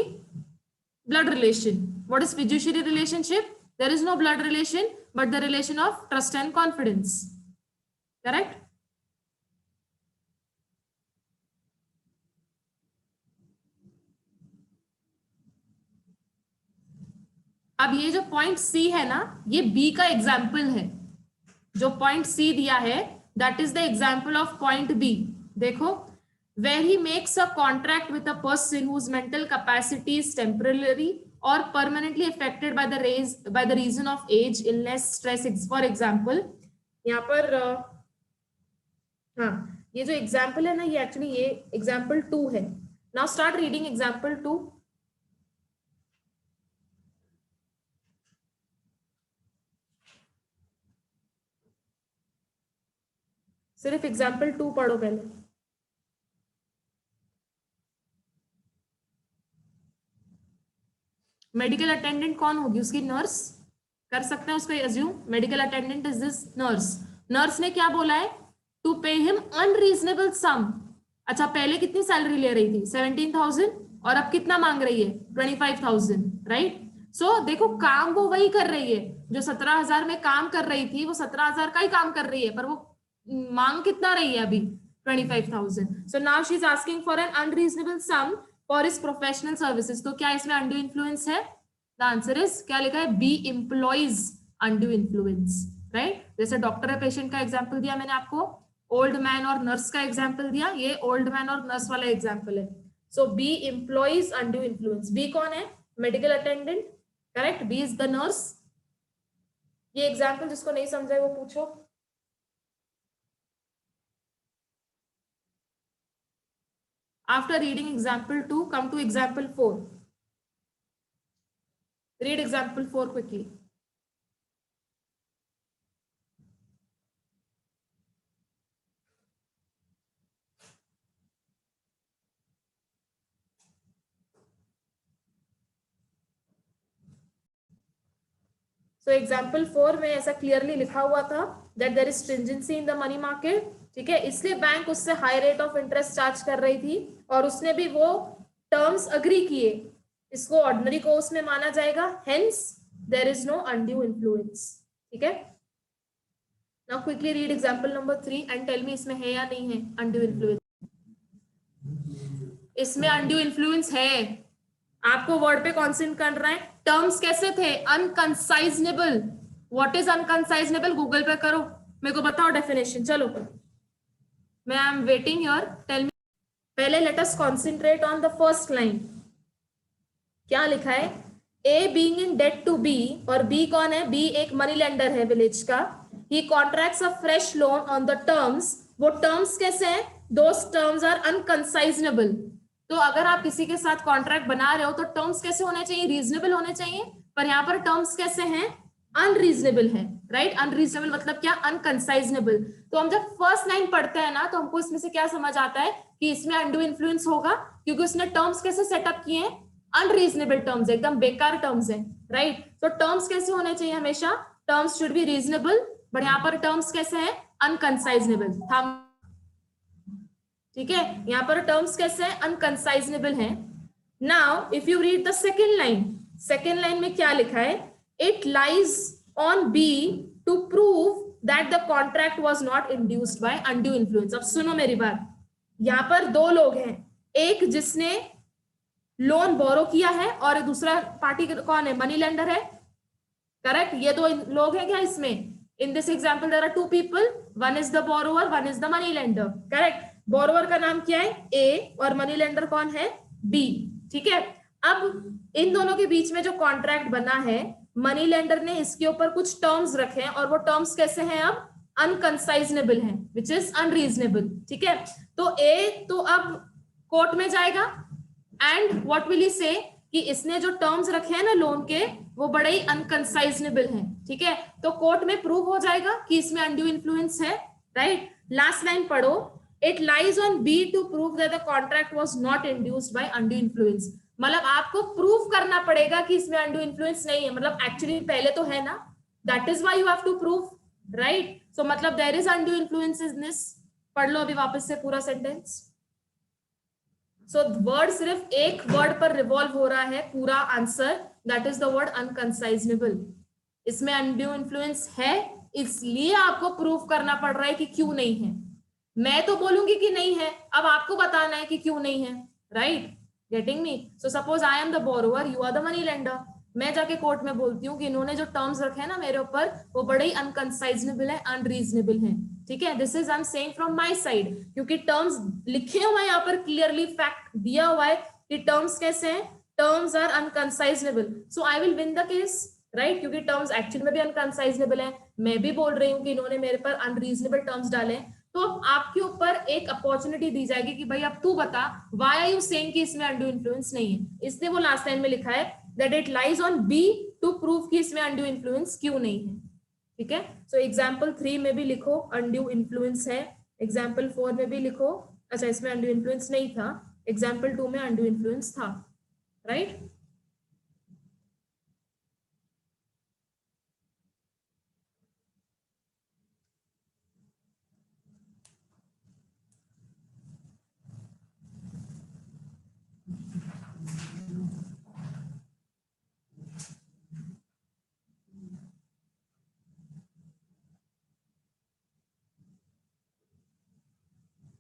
blood relation. What is fiduciary relationship, there is no blood relation but the relation of trust and confidence, correct. अब ये जो पॉइंट सी है ना, ये बी का एग्जाम्पल है। जो पॉइंट सी दिया है that is the example of point B. देखो, where he makes a contract with a person whose mental capacity is temporarily or permanently affected by the reason of age, illness, stress, for example। यहाँ पर हाँ, ये जो एग्जाम्पल है ना, ये एक्चुअली ये एग्जाम्पल 2 है। Now start reading example 2। सिर्फ एग्जाम्पल 2 पढ़ो पहले। मेडिकल अटेंडेंट कौन होगी, उसकी नर्स, कर सकते हैं उसको assume, medical attendant is this nurse. Nurse ने क्या बोला है, टू पे हिम अनरीजनेबल सम। अच्छा, पहले कितनी सैलरी ले रही थी, 17,000, और अब कितना मांग रही है, 25,000, राइट। सो देखो, काम वो वही कर रही है जो 17,000 में काम कर रही थी, वो 17,000 का ही काम कर रही है, पर वो मांग कितना रही है अभी, 25,000। So now she is asking for an unreasonable sum for his professional services. तो क्या इसमें अनड्यू इन्फ्लुएंस है, द आंसर इज, क्या लिखा है, B employs undue influence, right. जैसे डॉक्टर है पेशेंट का एग्जांपल दिया मैंने आपको, ओल्ड मैन और नर्स का एग्जांपल दिया, ये ओल्ड मैन और नर्स वाला एग्जांपल है। So B employs undue influence. B कौन है, medical attendant, correct, B is the nurse. ये एग्जांपल जिसको नहीं समझा वो पूछो। After reading example 2, come to example 4. Read example 4 quickly. So example 4 में ऐसा क्लियरली लिखा हुआ था that there is stringency in the money market, ठीक है, इसलिए बैंक उससे high rate of interest charge कर रही थी और उसने भी वो टर्म्स अग्री किए, इसको ऑर्डिनरी कोर्स में माना जाएगा, hence there is no undue influence, ठीक है। Now quickly read example number 3 and tell me इसमें है या नहीं है अनड्यू इन्फ्लुएंस। इसमें अनड्यू इन्फ्लुएंस है, आपको वर्ड पे कॉन्सेंट्रेट करना है। टर्म्स कैसे थे, unconscionable. What is unconscionable, Google पे करो, मेरे को बताओ डेफिनेशन। चलो, मैं I am waiting here, tell me. पहले let us concentrate on the first line. क्या लिखा है, A being in debt to B, और बी कौन है, बी एक मनी लेंडर है विलेज का। He contracts a fresh loan on the terms. वो टर्म्स कैसे हैं, दोस टर्म्स आर अनकंसाइजनेबल। तो अगर आप किसी के साथ कॉन्ट्रैक्ट बना रहे हो तो टर्म्स कैसे होने चाहिए, रीजनेबल होने चाहिए, पर यहाँ पर टर्म्स कैसे हैं, अनरीजनेबल है, राइट। अनरीजनेबल मतलब क्या, अनकंसाइजनेबल। तो हम जब फर्स्ट लाइन पढ़ते हैं ना, तो हमको इसमें से क्या समझ आता है कि इसमें अनड्यू इन्फ्लुएंस होगा, क्योंकि उसने टर्म्स कैसे सेटअप किए हैं, अनरीजनेबल टर्म्स, एकदम बेकार टर्म्स है, राइट। तो टर्म्स कैसे होने चाहिए, हमेशा terms should be reasonable, but यहाँ पर टर्म्स कैसे हैं, अनकंसाइजनेबल। ठीक है, यहाँ पर टर्म्स कैसे हैं, अनकंसाइजनेबल हैं। Now if you read the second line, second line में क्या लिखा है, it lies on B to prove that the contract was not induced by undue influence. अब सुनो मेरी बात, यहाँ पर दो लोग हैं, एक जिसने लोन बोरो किया है और दूसरा पार्टी कौन है, मनी लेंडर है, करेक्ट। ये दो लोग हैं क्या इसमें, in this example there are two people, one is the borrower, one is the money lender, correct. Borrower का नाम क्या है, ए, और मनी लेंडर कौन है, बी, ठीक है। अब इन दोनों के बीच में जो कॉन्ट्रैक्ट बना है मनी लेंडर ने इसके ऊपर कुछ टर्म्स रखे हैं और वो टर्म्स कैसे हैं अब अनकंसाइजनेबल हैं, विच इज अनरीजनेबल, ठीक है। तो ए तो अब कोर्ट में जाएगा एंड व्हाट विल ही से कि इसने जो टर्म्स रखे हैं ना लोन के वो बड़े ही अनकंसाइजनेबल हैं, ठीक है। तो कोर्ट में प्रूव हो जाएगा कि इसमें अनड्यू इन्फ्लुएंस है, राइट। लास्ट लाइन पढ़ो, it lies on B to prove that the contract was not induced by undue influence. मतलब आपको प्रूव करना पड़ेगा कि इसमें अनड्यू इन्फ्लुएंस नहीं है, मतलब एक्चुअली पहले तो है ना, that is why you have to prove, right. So मतलब there is undue influence in this. पढ़ लो अभी वापस से पूरा सेंटेंस। सो वर्ड सिर्फ एक वर्ड पर रिवॉल्व हो रहा है पूरा answer, that is the word unconscionable. इसमें अनड्यू इन्फ्लुएंस है, इसलिए आपको प्रूव करना पड़ रहा है कि क्यों नहीं है। मैं तो बोलूंगी कि नहीं है, अब आपको बताना है कि क्यों नहीं है, right. Getting me? So suppose I am the borrower, you are the money lender. मैं जाके कोर्ट में बोलती हूँ कि इन्होंने जो टर्म्स रखे हैं ना मेरे ऊपर वो बड़े ही अनकंसाइजनेबल है, अनरीजनेबल है, ठीक है। This is I am saying from my side, क्योंकि टर्म्स लिखे हुए हैं यहाँ पर, क्लियरली फैक्ट दिया हुआ है कि टर्म्स कैसे हैं, terms are unconscionable, so I will win the case, right. क्योंकि टर्म्स एक्चुअली में भी अनकंसाइजनेबल है, मैं भी बोल रही हूँ कि इन्होंने मेरे पर अनरीजनेबल टर्म्स डाले, तो आपके ऊपर एक अपॉर्चुनिटी दी जाएगी कि भाई अब तू बता व्हाई आर यू सेइंग कि इसमें अनड्यू इन्फ्लुएंस नहीं है। इसलिए वो लास्ट लाइन में लिखा है that it lies on B to prove कि इसमें अनड्यू इन्फ्लुएंस क्यों नहीं है, ठीक है। सो एग्जाम्पल 3 में भी लिखो अनड्यू इन्फ्लुएंस है, एग्जाम्पल 4 में भी लिखो अच्छा इसमें अनड्यू इन्फ्लुएंस नहीं था, एग्जाम्पल 2 में अनड्यू इन्फ्लुएंस था, राइट।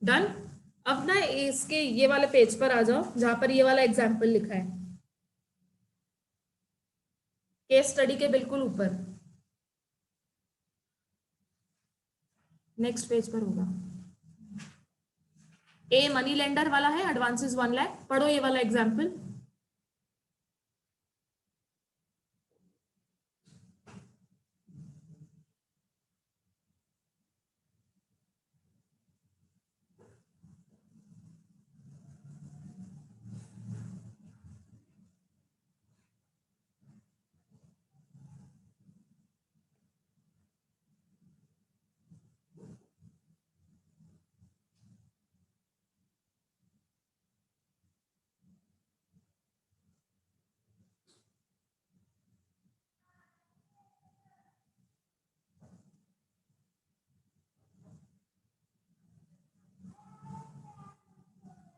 डन। अब ना इसके ये वाले पेज पर आ जाओ जहां पर ये वाला एग्जाम्पल लिखा है, केस स्टडी के बिल्कुल ऊपर, नेक्स्ट पेज पर होगा। ए मनी लेंडर वाला है, एडवांसेस 1 लाख। पढ़ो ये वाला एग्जाम्पल।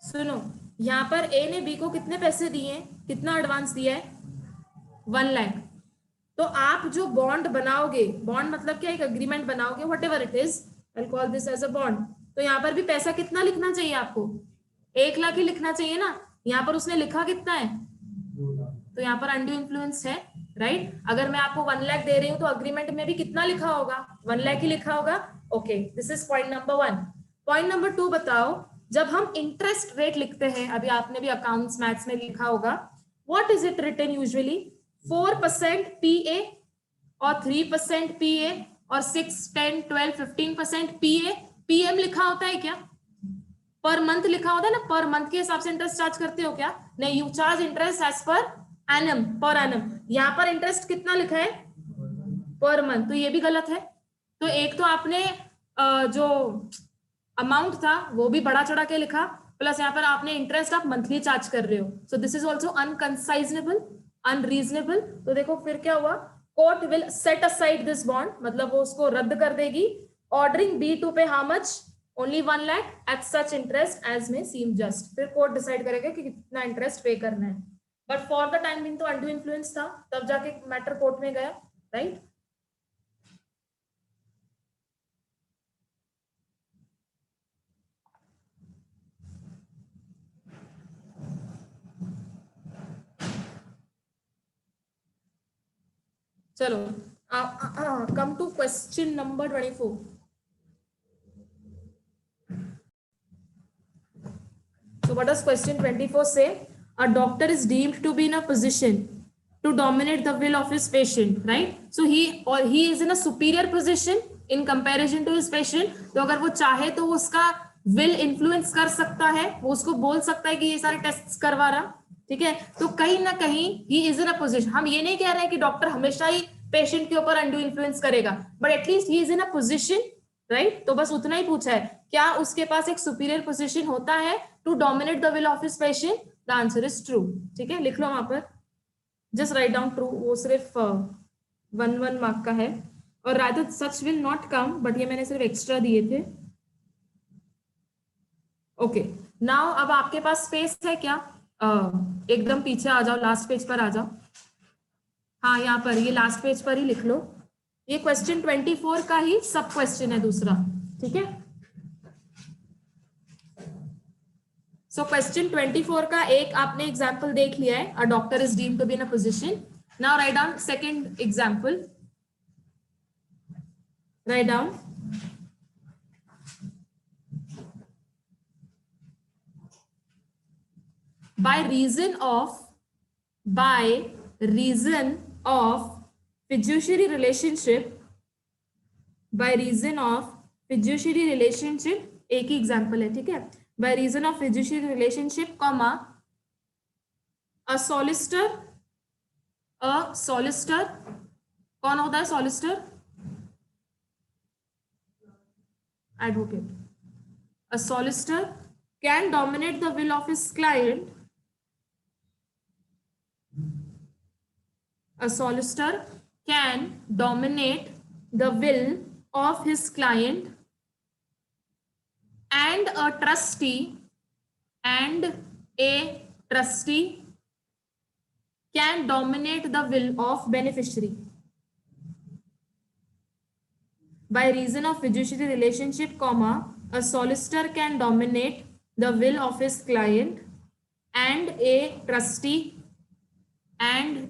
सुनो, यहाँ पर ए ने बी को कितने पैसे दिए हैं, कितना एडवांस दिया है, 1 लाख। तो आप जो बॉन्ड बनाओगे, बॉन्ड मतलब क्या, एक अग्रीमेंट बनाओगे, whatever it is, I call this as a bond. तो यहाँ पर भी पैसा कितना लिखना चाहिए आपको, 1 लाख ही लिखना चाहिए ना। यहाँ पर उसने लिखा कितना है, तो यहाँ पर अनड्यू इन्फ्लुएंस है, राइट। अगर मैं आपको 1 लाख दे रही हूँ तो अग्रीमेंट में भी कितना लिखा होगा, 1 लाख ही लिखा होगा। Okay, this is point number 1। Point number 2 बताओ, जब हम इंटरेस्ट रेट लिखते हैं, अभी आपने भी अकाउंट्स मैथ्स में लिखा होगा, what is it written usually, 4% PA और 3% पीए और 6, 10, 12, 15% पीए। पीएम लिखा होता है क्या, पर मंथ लिखा होता है ना, पर मंथ के हिसाब से इंटरेस्ट चार्ज करते हो क्या, नहीं, you charge interest as per annum, per annum. यहाँ पर इंटरेस्ट कितना लिखा है, पर मंथ, तो ये भी गलत है। तो एक तो आपने जो अमाउंट था वो भी बढ़ा चढ़ा के लिखा, प्लस यहाँ पर आपने इंटरेस्ट आप मंथली चार्ज कर रहे हो, so this is also unconscionable, unreasonable. तो देखो फिर क्या हुआ, court will set aside this bond, मतलब वो उसको रद्द कर देगी, ordering B to pay how much, only 1 lakh at such interest as may seem just. फिर कोर्ट डिसाइड करेगा कि कितना इंटरेस्ट पे करना है, but for the time being तो अनड्यू इन्फ्लुएंस था, तब जाके मैटर कोर्ट में गया, राइट। चलो come to question number 24. So what does question 24 say? A doctor is deemed to be in a position to dominate the will of his patient, right? So he is in a superior position in comparison to his patient. तो अगर वो चाहे तो वो उसका will influence कर सकता है, वो उसको बोल सकता है कि ये सारे टेस्ट्स करवा रहा, ठीक है? तो कहीं ना कहीं he is in a position. हम ये नहीं कह रहे हैं कि डॉक्टर हमेशा ही पेशेंट के ऊपर अनडू इन्फ्लुएंस करेगा, but at least he is in a position, right? तो बस उतना ही पूछा है, क्या उसके पास एक सुपीरियर पोजिशन होता है to dominate the will of his patient? The answer is true, ठीक है? लिख लो वहां पर, जस्ट राइट डाउन ट्रू, वो सिर्फ 1 मार्क का है, और rather such will not come, but ये मैंने सिर्फ एक्स्ट्रा दिए थे। ओके, नाउ अब आपके पास स्पेस है क्या? एकदम पीछे आ जाओ, लास्ट पेज पर आ जाओ। हाँ, यहाँ पर, ये लास्ट पेज पर ही लिख लो। ये क्वेश्चन 24 का ही सब क्वेश्चन है दूसरा, ठीक है? सो क्वेश्चन 24 का एक आपने एग्जाम्पल देख लिया है, a doctor is deemed to be in a position. Now write down second example, write down by reason of fiduciary relationship, by reason of fiduciary relationship, एक ही एग्जाम्पल है, ठीक है? by reason of fiduciary relationship, comma, a solicitor, कौन होता है solicitor? advocate. A solicitor can dominate the will of his client. A solicitor can dominate the will of his client, and a trustee can dominate the will of beneficiary. By reason of fiduciary relationship, comma, a solicitor can dominate the will of his client, and a trustee can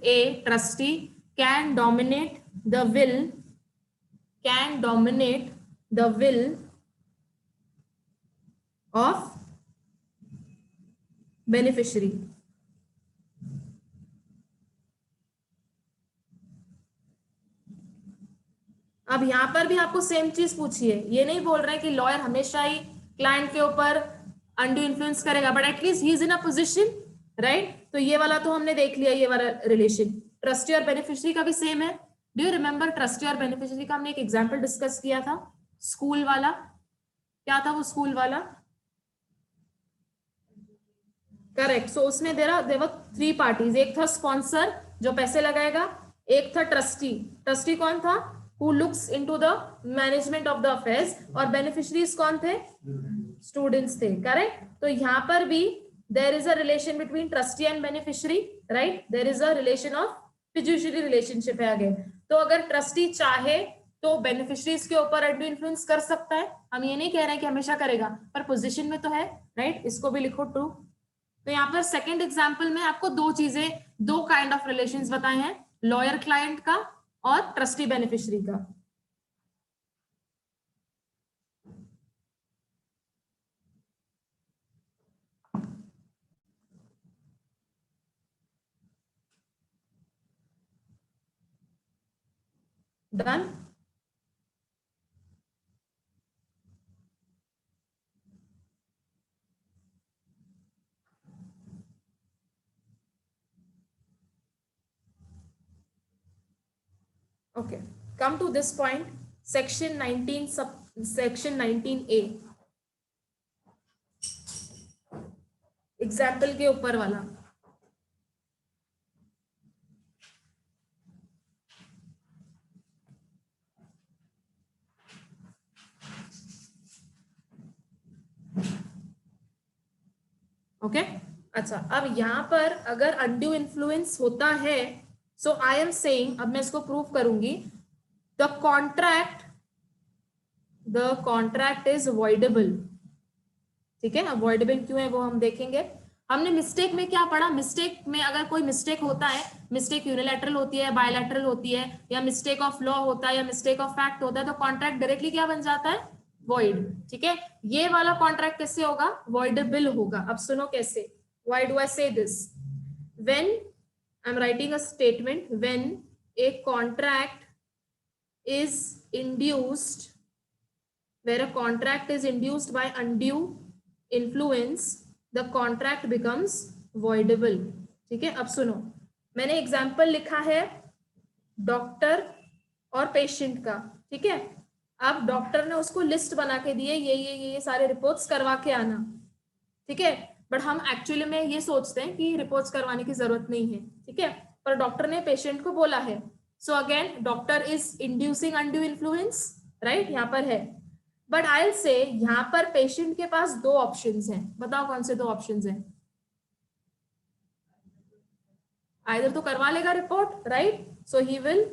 dominate the will of beneficiary. अब यहां पर भी आपको सेम चीज पूछी है, ये नहीं बोल रहे कि लॉयर हमेशा ही क्लाइंट के ऊपर अनडू इन्फ्लुएंस करेगा, but at least he is in a position, right? तो ये वाला तो हमने देख लिया, ये वाला रिलेशन ट्रस्टी और बेनिफिशियरी का भी सेम है। डू यू रिमेंबर ट्रस्टी और बेनिफिशियरी का हमने एक एग्जांपल डिस्कस किया था, स्कूल वाला? क्या था वो स्कूल वाला? करेक्ट। सो उसमें देयर वर 3 पार्टीज, एक था स्पॉन्सर जो पैसे लगाएगा, एक था ट्रस्टी कौन था? Who looks into the management of the affairs, और बेनिफिशियरीज कौन थे? स्टूडेंट्स थे, करेक्ट? तो यहाँ पर भी there is a relation between trustee and beneficiary, right? There is a relation of fiduciary relationship है आगे। तो अगर ट्रस्टी चाहे तो बेनिफिशरीज के ऊपर अनडू इन्फ्लुएंस कर सकता है, हम ये नहीं कह रहे हैं कि हमेशा करेगा, पर पोजीशन में तो है, राइट? इसको भी लिखो ट्रू। तो यहाँ पर सेकंड एग्जांपल में आपको दो काइंड ऑफ रिलेशंस बताए हैं, लॉयर क्लाइंट का और ट्रस्टी बेनिफिशरी का। Done? Okay, come to this point, section 19A, example के ऊपर वाला। ओके, अच्छा, अब यहां पर अगर अनड्यू इन्फ्लुएंस होता है, सो आई एम सेइंग, अब मैं इसको प्रूव करूंगी, द कॉन्ट्रैक्ट इज अवॉइडेबल, ठीक है? अवॉइडेबल क्यों है वो हम देखेंगे। हमने मिस्टेक में क्या पढ़ा? मिस्टेक में अगर कोई मिस्टेक होता है, मिस्टेक यूनिलैटरल होती है, बायलैटरल होती है, या मिस्टेक ऑफ लॉ होता है, या मिस्टेक ऑफ फैक्ट होता है, तो कॉन्ट्रैक्ट डायरेक्टली क्या बन जाता है? वॉइड, ठीक है? ये वाला कॉन्ट्रैक्ट कैसे होगा? वॉइडेबल होगा। अब सुनो कैसे, व्हाई डू आई से this? When I am writing a statement when a contract is induced, where a contract is induced by undue influence, the contract becomes voidable. ठीक है, अब सुनो, मैंने एग्जाम्पल लिखा है डॉक्टर और पेशेंट का, ठीक है। अब डॉक्टर ने उसको लिस्ट बना के दिए, ये सारे रिपोर्ट्स करवा के आना, ठीक है। बट हम एक्चुअली में ये सोचते हैं कि रिपोर्ट्स करवाने की जरूरत नहीं है, ठीक है, पर डॉक्टर ने पेशेंट को बोला है। So again doctor is inducing undue influence, right, यहाँ पर है। बट आई विल से यहाँ पर पेशेंट के पास दो ऑप्शंस हैं, बताओ कौन से दो ऑप्शंस हैं। आइदर तो करवा लेगा report, right, so he will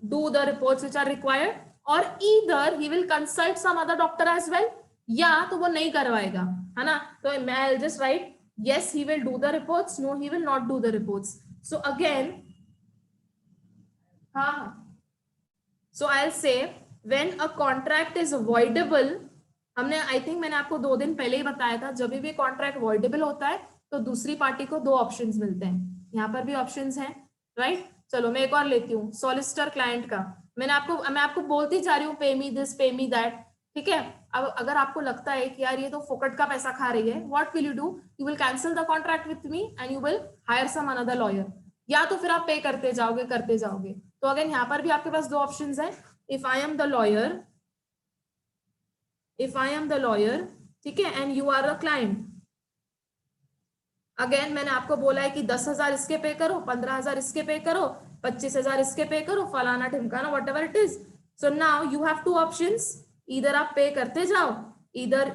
do the reports which are required, और either he will consult some other doctor as well, या तो वो नहीं करवाएगा, है ना। तो मैं I just write yes he will do the reports, no he will not do the reports. So again so I'll say when a contract is voidable, हमने आई थिंक मैंने आपको 2 दिन पहले ही बताया था, जब भी कॉन्ट्रैक्ट वॉइडेबल होता है तो दूसरी पार्टी को 2 ऑप्शंस मिलते हैं। यहाँ पर भी ऑप्शंस हैं, राइट। चलो मैं एक और लेती हूँ, सॉलिसिटर क्लाइंट का। मैं आपको बोलती जा रही हूँ पे मी दिस पे मी दैट, ठीक है। अब अगर आपको लगता है कि यार ये तो फोकट का पैसा खा रही है, what will you do, you will cancel the contract with me and you will hire some another lawyer, या तो फिर आप पे करते जाओगे। तो अगेन यहाँ पर भी आपके पास 2 ऑप्शंस हैं। If I am the lawyer, ठीक है, and you are a client, again मैंने आपको बोला है कि 10,000 इसके पे करो, 15,000 इसके पे करो, 25,000 इसके पे करो, फलाना ढिमकाना whatever it is. So now you have 2 options, इधर आप पे करते जाओ, इधर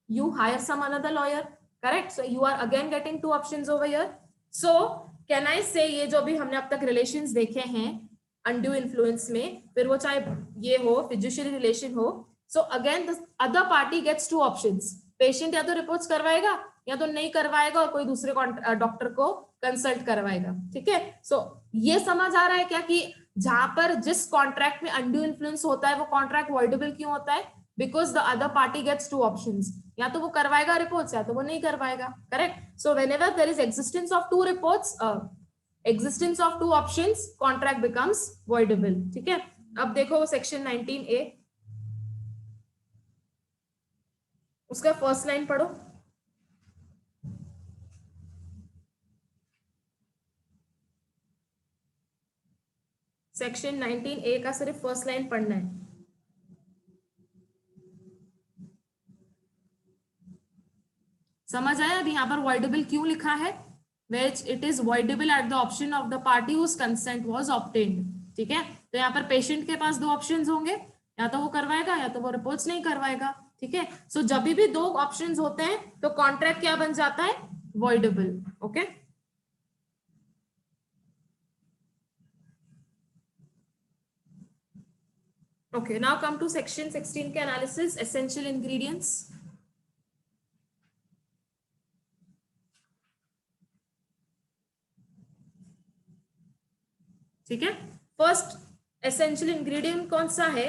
you hire some another lawyer, correct. So you are again getting 2 options over here. So can I say ये जो भी हमने अब तक रिलेशंस देखे हैं अनड्यू इन्फ्लुएंस में, फिर वो चाहे ये हो फिड्यूशियरी रिलेशन हो, so again the other party gets 2 options. Patient या तो रिपोर्ट्स करवाएगा या तो नहीं करवाएगा, और कोई दूसरे डॉक्टर को कंसल्ट करवाएगा, ठीक है। सो ये समझ आ रहा है क्या कि जहां पर जिस कॉन्ट्रैक्ट में अनड्यू इन्फ्लुएंस होता है वो कॉन्ट्रैक्ट वॉइडेबल क्यों होता है, because the other party gets 2 options, या तो वो करवाएगा रिपोर्ट्स या तो वो नहीं करवाएगा, करेक्ट। So whenever there is existence of 2 reports, existence of 2 options, contract becomes voidable, ठीक है। अब देखो सेक्शन 19A, उसका फर्स्ट लाइन पढ़ो। सेक्शन 19A का सिर्फ फर्स्ट लाइन पढ़ना है। समझ आया अभी यहाँ पर voidable क्यों लिखा है, which it is voidable at the option of the party whose consent was obtained, ठीक है। तो यहाँ पर पेशेंट के पास 2 ऑप्शंस होंगे, या तो वो करवाएगा या तो वो रिपोर्ट्स नहीं करवाएगा, ठीक है। सो जब भी 2 ऑप्शंस होते हैं तो कॉन्ट्रैक्ट क्या बन जाता है, voidable, okay. Okay, now come to section 16 के analysis, essential ingredients. ठीक है, फर्स्ट एसेंशियल इंग्रेडिएंट कौन सा है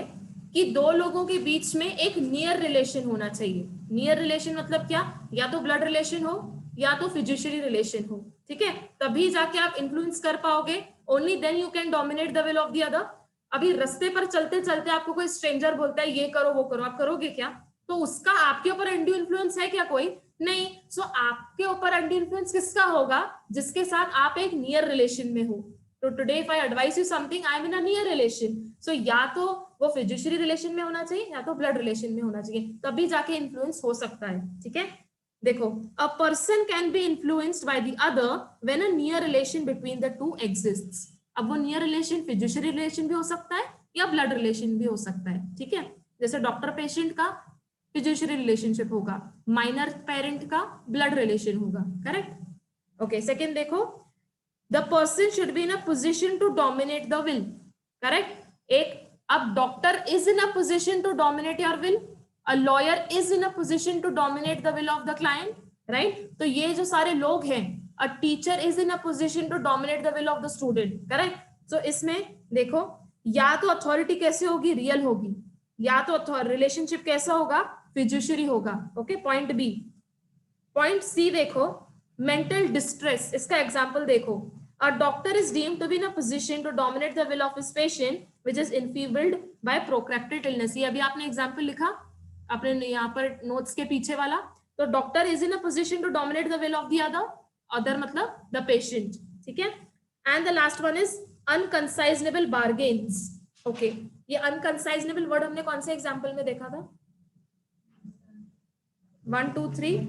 कि 2 लोगों के बीच में एक नियर रिलेशन होना चाहिए। नियर रिलेशन मतलब क्या, या तो ब्लड रिलेशन हो या तो फिजिशियरी रिलेशन हो, ठीक है, तभी जाके आप इन्फ्लुएंस कर पाओगे। Only then you can dominate the will of the other. अभी रास्ते पर चलते चलते आपको कोई स्ट्रेंजर बोलता है ये करो वो करो, आप करोगे क्या, तो उसका आपके ऊपर अनड्यू इन्फ्लुएंस है क्या, कोई नहीं। सो आपके ऊपर अनड्यू इन्फ्लुएंस किसका होगा, जिसके साथ आप एक नियर रिलेशन में हो। तो today if I advise you something, I am in a near relation, so या तो वो फिजिशियरी रिलेशन में होना चाहिए या तो ब्लड रिलेशन में होना चाहिए, तभी जाके इन्फ्लुएंस हो सकता है, ठीक है। देखो, a person can be influenced by the other when a near relation between the 2 exists. अब वो नियर रिलेशन फिजिशियरी रिलेशन भी हो सकता है या ब्लड रिलेशन भी हो सकता है, ठीक है। जैसे डॉक्टर पेशेंट का फिजिशियरी रिलेशनशिप होगा, माइनर पेरेंट का ब्लड रिलेशन होगा, करेक्ट। ओके, सेकेंड देखो, the person should be in a position to dominate the will, correct। एक अब doctor is in a position to dominate your will, a lawyer is in a position to dominate the will of the client, right। तो ये जो सारे लोग हैं, a teacher is in a position to dominate the will of the student, correct। so इसमें देखो, या तो अथॉरिटी कैसे होगी, रियल होगी, या तो रिलेशनशिप कैसा होगा, फिजिशियरी होगा, okay. Point B. Point C देखो, मेंटल डिस्ट्रेस, इसका एग्जांपल देखो, a doctor is deemed to be in a position to dominate the will of his patient which is enfeebled by protracted illness. ये अभी आपने एग्जांपल लिखा आपने यहाँ पर नोट्स के पीछे वाला, तो doctor is in a position to dominate the will of the other मतलब द पेशेंट, ठीक है। And the last one is unconscionable bargains. Okay, ये अनकंसाइजनेबल वर्ड हमने कौन से एग्जांपल में देखा था? 1 2 3।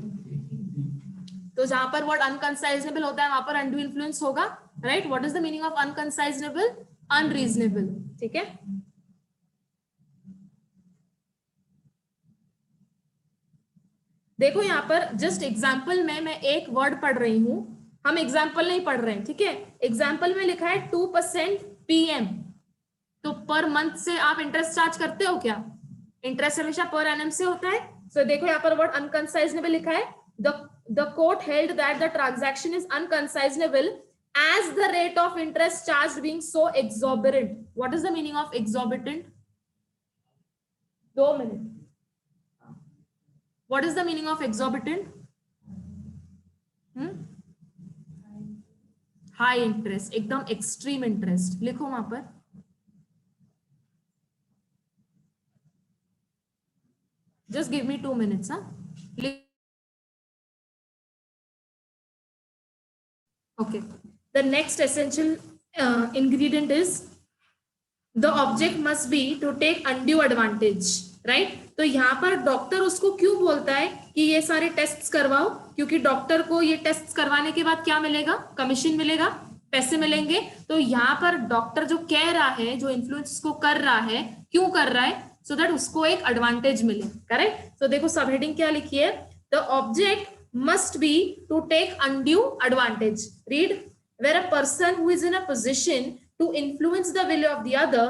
तो जहां पर वर्ड अनकंसाइजनेबल होता है वहां पर अनड्यू इन्फ्लुएंस होगा, राइट। What is the meaning of unconscionable? Unreasonable, ठीक है। देखो यहाँ पर जस्ट एग्जाम्पल में मैं एक वर्ड पढ़ रही हूं, हम एग्जाम्पल नहीं पढ़ रहे हैं, ठीक है। एग्जाम्पल में लिखा है 2% PM, तो पर मंथ से आप इंटरेस्ट चार्ज करते हो क्या? इंटरेस्ट हमेशा पर एनम से होता है। सो देखो यहाँ पर वर्ड अनकंसाइजनेबल लिखा है, the court held that the transaction is unconsignable as the rate of interest charged being so exorbitant. What is the meaning of exorbitant? 2 minutes. What is the meaning of exorbitant? High interest, एकदम एक्सट्रीम इंटरेस्ट लिखो वहां पर। Just give me 2 minutes। Okay, the next essential ingredient is the object must be to take undue advantage, right? तो यहाँ पर डॉक्टर उसको क्यों बोलता है कि ये सारे टेस्ट्स करवाओ? क्योंकि डॉक्टर को ये टेस्ट्स करवाने के बाद क्या मिलेगा? कमीशन मिलेगा, पैसे मिलेंगे। तो यहाँ पर डॉक्टर जो कह रहा है, जो इन्फ्लुएंस को कर रहा है, क्यों कर रहा है? सो दैट उसको एक एडवांटेज मिले, करेक्ट। तो देखो सब हेडिंग क्या लिखी है, the object must be to take undue advantage. Read, where a person who is in a position to influence the will of the other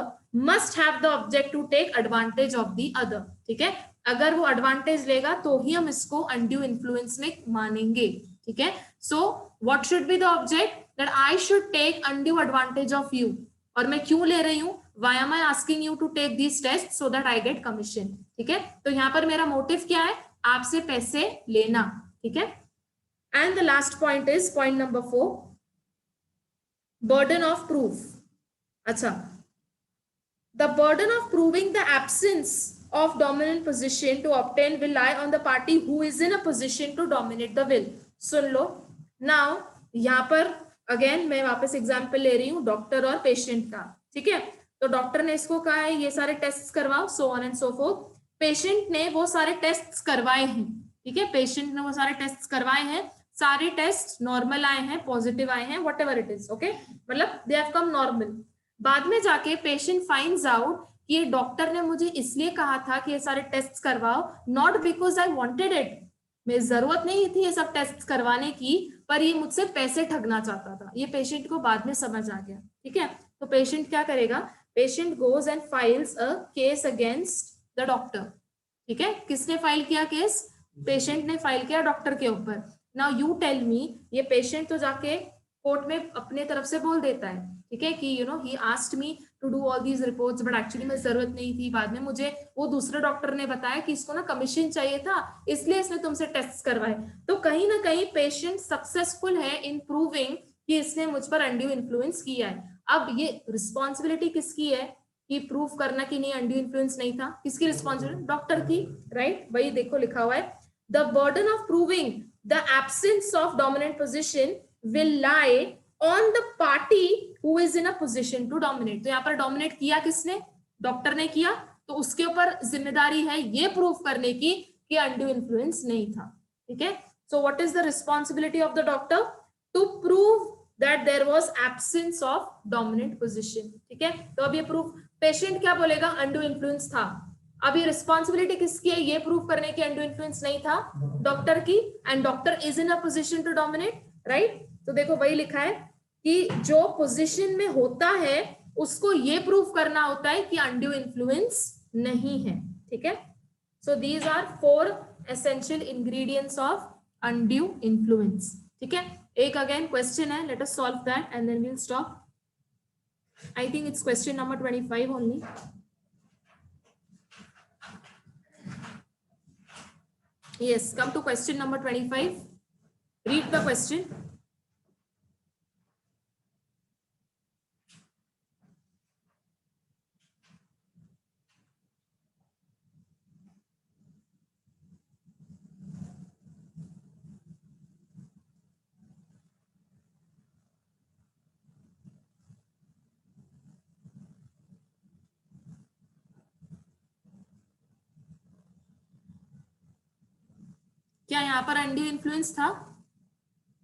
must have the object to take advantage of the other. ठीक है, अगर वो एडवांटेज लेगा तो ही हम इसको undue influence में मानेंगे, ठीक है। So what should be the object? That I should take undue advantage of you. और मैं क्यों ले रही हूँ? Why am I asking you to take these tests so that I get commission? ठीक है, तो यहाँ पर मेरा मोटिव क्या है? आपसे पैसे लेना, ठीक है। And the last point is point number 4, burden of proof. अच्छा, the burden of proving the absence of dominant position to obtain will lie on the party who is in a position to dominate the will. Soon low, now यहाँ पर अगेन मैं वापस एग्जाम्पल ले रही हूँ डॉक्टर और पेशेंट का, ठीक है। तो डॉक्टर ने इसको कहा है ये सारे टेस्ट करवाओ, सो on and so fourth. Patient ने वो सारे टेस्ट करवाए हैं, ठीक है, पेशेंट ने वो सारे टेस्ट करवाए हैं, सारे टेस्ट नॉर्मल आए हैं, पॉजिटिव आए हैं, what ever it is, okay, मतलब दे हैव कम नॉर्मल। बाद में जाके पेशेंट फाइंड्स आउट कि ये डॉक्टर ने मुझे इसलिए कहा था कि ये सारे टेस्ट करवाओ, not because I wanted it, मेरी जरूरत नहीं थी ये सब टेस्ट करवाने की, पर ये मुझसे पैसे ठगना चाहता था। ये पेशेंट को बाद में समझ आ गया, ठीक है। तो पेशेंट क्या करेगा? Patient goes and files a case against the doctor, ठीक है। किसने फाइल किया केस? पेशेंट ने फाइल किया डॉक्टर के ऊपर। नाउ यू टेल मी, ये पेशेंट तो जाके कोर्ट में अपने तरफ से बोल देता है, ठीक है, कि you know he asked me to do all these reports but actually मैं जरूरत नहीं थी, बाद में मुझे वो दूसरे डॉक्टर ने बताया कि इसको ना कमीशन चाहिए था इसलिए इसने तुमसे टेस्ट करवाए। तो कहीं ना कहीं पेशेंट सक्सेसफुल है इन प्रूविंग कि इसने मुझ पर अनड्यू इन्फ्लुएंस किया है। अब ये रिस्पॉन्सिबिलिटी किसकी है कि प्रूफ करना कि नहीं अनड्यू इन्फ्लुएंस नहीं था? किसकी रिस्पॉन्सिबिलिटी? डॉक्टर की, राइट। वही देखो लिखा हुआ है, the burden of proving the absence of dominant position will lie on the party who is in a position to dominate. तो यहाँ पर डोमिनेट किया किसने? डॉक्टर ने किया, तो उसके ऊपर जिम्मेदारी है ये प्रूफ करने की कि अनड्यू इन्फ्लुएंस नहीं था, ठीक है। So what is the responsibility of the doctor? To prove that there was absence of dominant position, ठीक है। तो अब ये प्रूफ, पेशेंट क्या बोलेगा? अनड्यू इन्फ्लुएंस था। अब ये रिस्पॉन्सिबिलिटी किसकी है ये प्रूफ करने की अनड्यू इन्फ्लुएंस नहीं था? डॉक्टर की, and doctor is in a position to dominate, right. तो देखो वही लिखा है कि जो पोजीशन में होता है उसको ये प्रूफ करना होता है कि अनड्यू इन्फ्लुएंस नहीं है, ठीक है। So these are 4 essential ingredients of undue influence, ठीक है। एक अगेन क्वेश्चन है, let us solve that and then we will stop. I think it's question number 25 only. Yes, come to question number 25. Read the question. क्या यहाँ पर अनड्यू इन्फ्लुएंस था?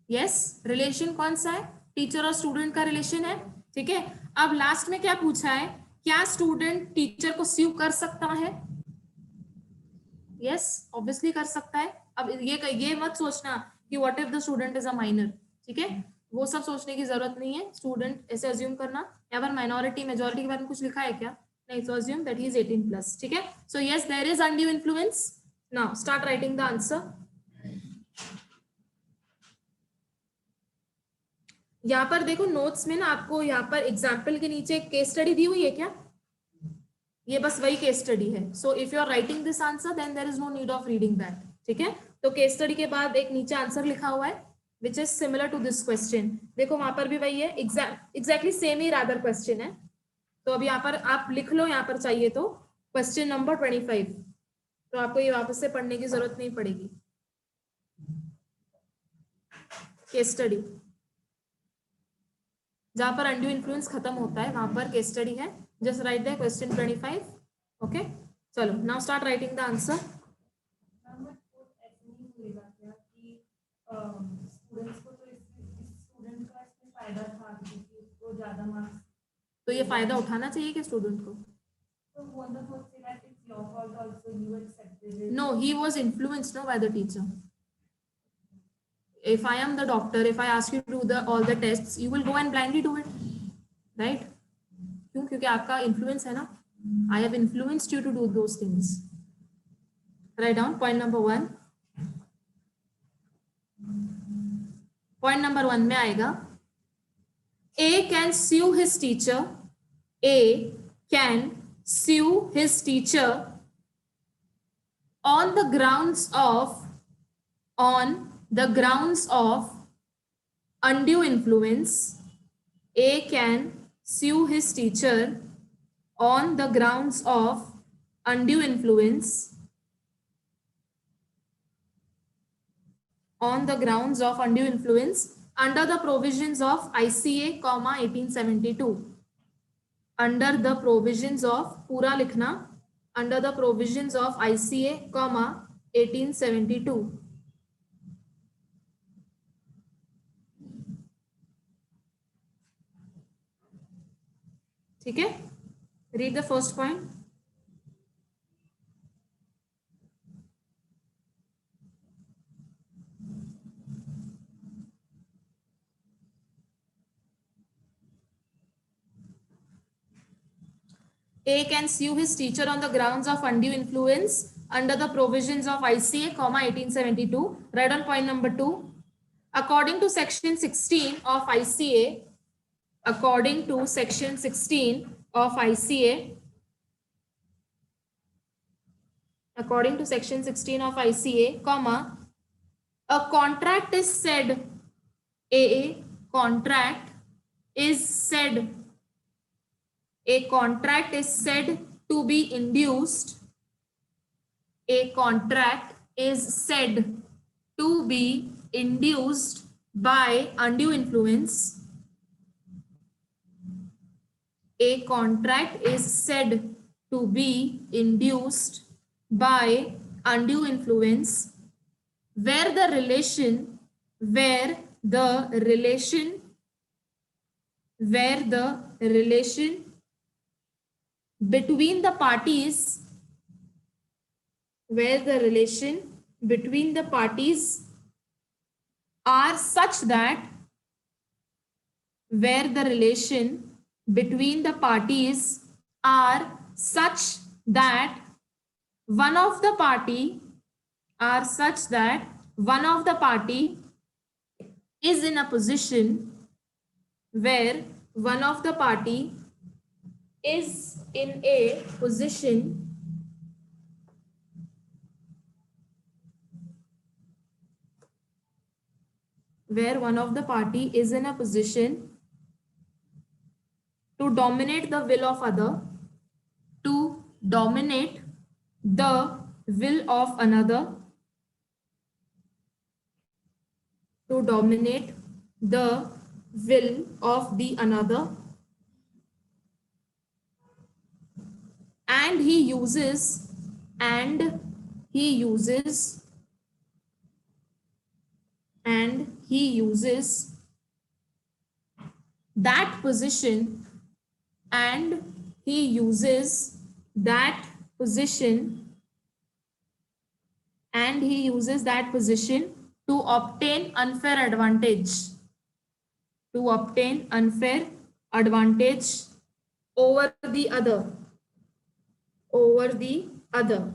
यस। रिलेशन कौन सा है? टीचर और स्टूडेंट का रिलेशन है, ठीक है। अब लास्ट में क्या पूछा है, क्या स्टूडेंट टीचर को स्यू कर सकता है? यस, ऑब्वियसली कर सकता है। अब ये मत सोचना कि what if the student is a minor, ठीक है, वो सब सोचने की जरूरत नहीं है। स्टूडेंट ऐसे अज्यूम करना, यहाँ पर माइनॉरिटी मेजॉरिटी के बारे में कुछ लिखा है क्या? नहीं, so assume that he is 18+, ठीक है। So yes, there is undue influence. Now start writing the answer. यहाँ पर देखो नोट्स में ना आपको यहाँ पर एग्जाम्पल के नीचे एक केस स्टडी दी हुई है क्या? ये बस वही केस स्टडी है। So if you are writing this answer then there is no need of reading that, ठीक है। तो केस स्टडी के बाद एक नीचे आंसर लिखा हुआ है which is similar to this question. देखो वहां पर भी वही है, एग्जैक्टली सेम ही रादर क्वेश्चन है। तो अब यहाँ पर आप लिख लो, यहाँ पर चाहिए तो क्वेश्चन नंबर 25, तो आपको ये वापस से पढ़ने की जरूरत नहीं पड़ेगी। केस स्टडी जहां पर अनड्यू इन्फ्लुएंस खत्म होता है वहां पर केस स्टडी है। Just write the question 25। Okay, चलो now start writing the answer. तो ये फायदा उठाना चाहिए कि स्टूडेंट को? No, he was influenced no by the teacher. If I am the doctor, if I ask you to do all the tests, you will go and blindly do it, right? क्यों? क्योंकि आपका influence है ना। I have influenced you to do those things. Write down point number 1. Point number 1 में आएगा A can sue his teacher. A can sue his teacher on the grounds of undue influence. A can sue his teacher on the grounds of undue influence. On the grounds of undue influence under the provisions of ICA, 1872. Under the provisions of, पूरा लिखना, under the provisions of ICA, 1872. ठीक है, read the first point. A can sue his teacher on the grounds of undue influence under the provisions of ICA, 1872. Write on point number 2. According to section 16 of ICA, according to section 16 of ICA, according to section 16 of ICA, a contract is said, a contract is said to be induced. A contract is said to be induced by undue influence. A contract is said to be induced by undue influence where the relation between the parties are such that one of the party is in a position where one of the party is in a position where one of the party is in a position to dominate the will of other, to dominate the will of another, to dominate the will of the another, and he uses and he uses and he uses that position and he uses that position and he uses that position to obtain unfair advantage, to obtain unfair advantage over the other, over the other.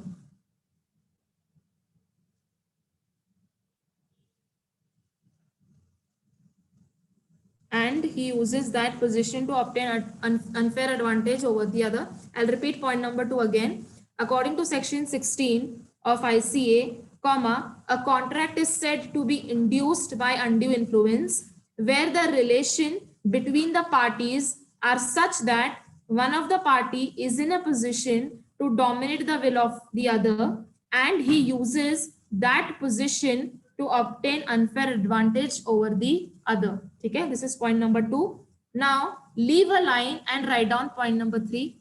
And he uses that position to obtain an unfair advantage over the other. I'll repeat point number 2 again. According to section 16 of ICA, comma, a contract is said to be induced by undue influence where the relation between the parties are such that one of the party is in a position to dominate the will of the other and he uses that position to obtain unfair advantage over the other. Okay, this is point number 2. Now leave a line and write down point number 3.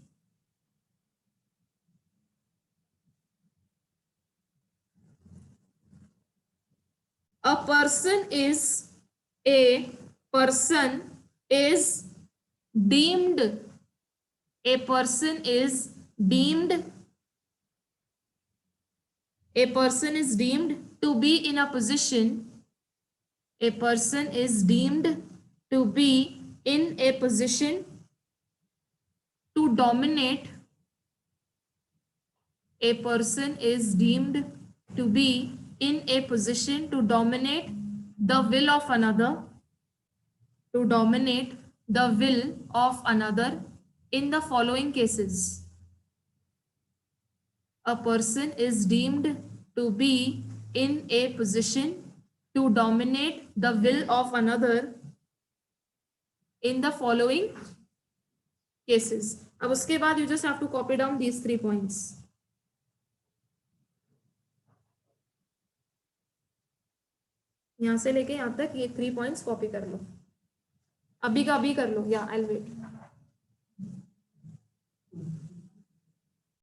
A person is deemed a person is deemed a person is deemed to be in a position a person is deemed to be in a position to dominate a person is deemed to be in a position to dominate the will of another, to dominate the will of another in the following cases. A person is deemed to be in a position to dominate the will of another in the following cases. अब उसके बाद you just have to copy down these 3 points. यहाँ से लेके यहाँ तक ये 3 points कॉपी कर लो, अभी का अभी कर लो, या आई विल वेट.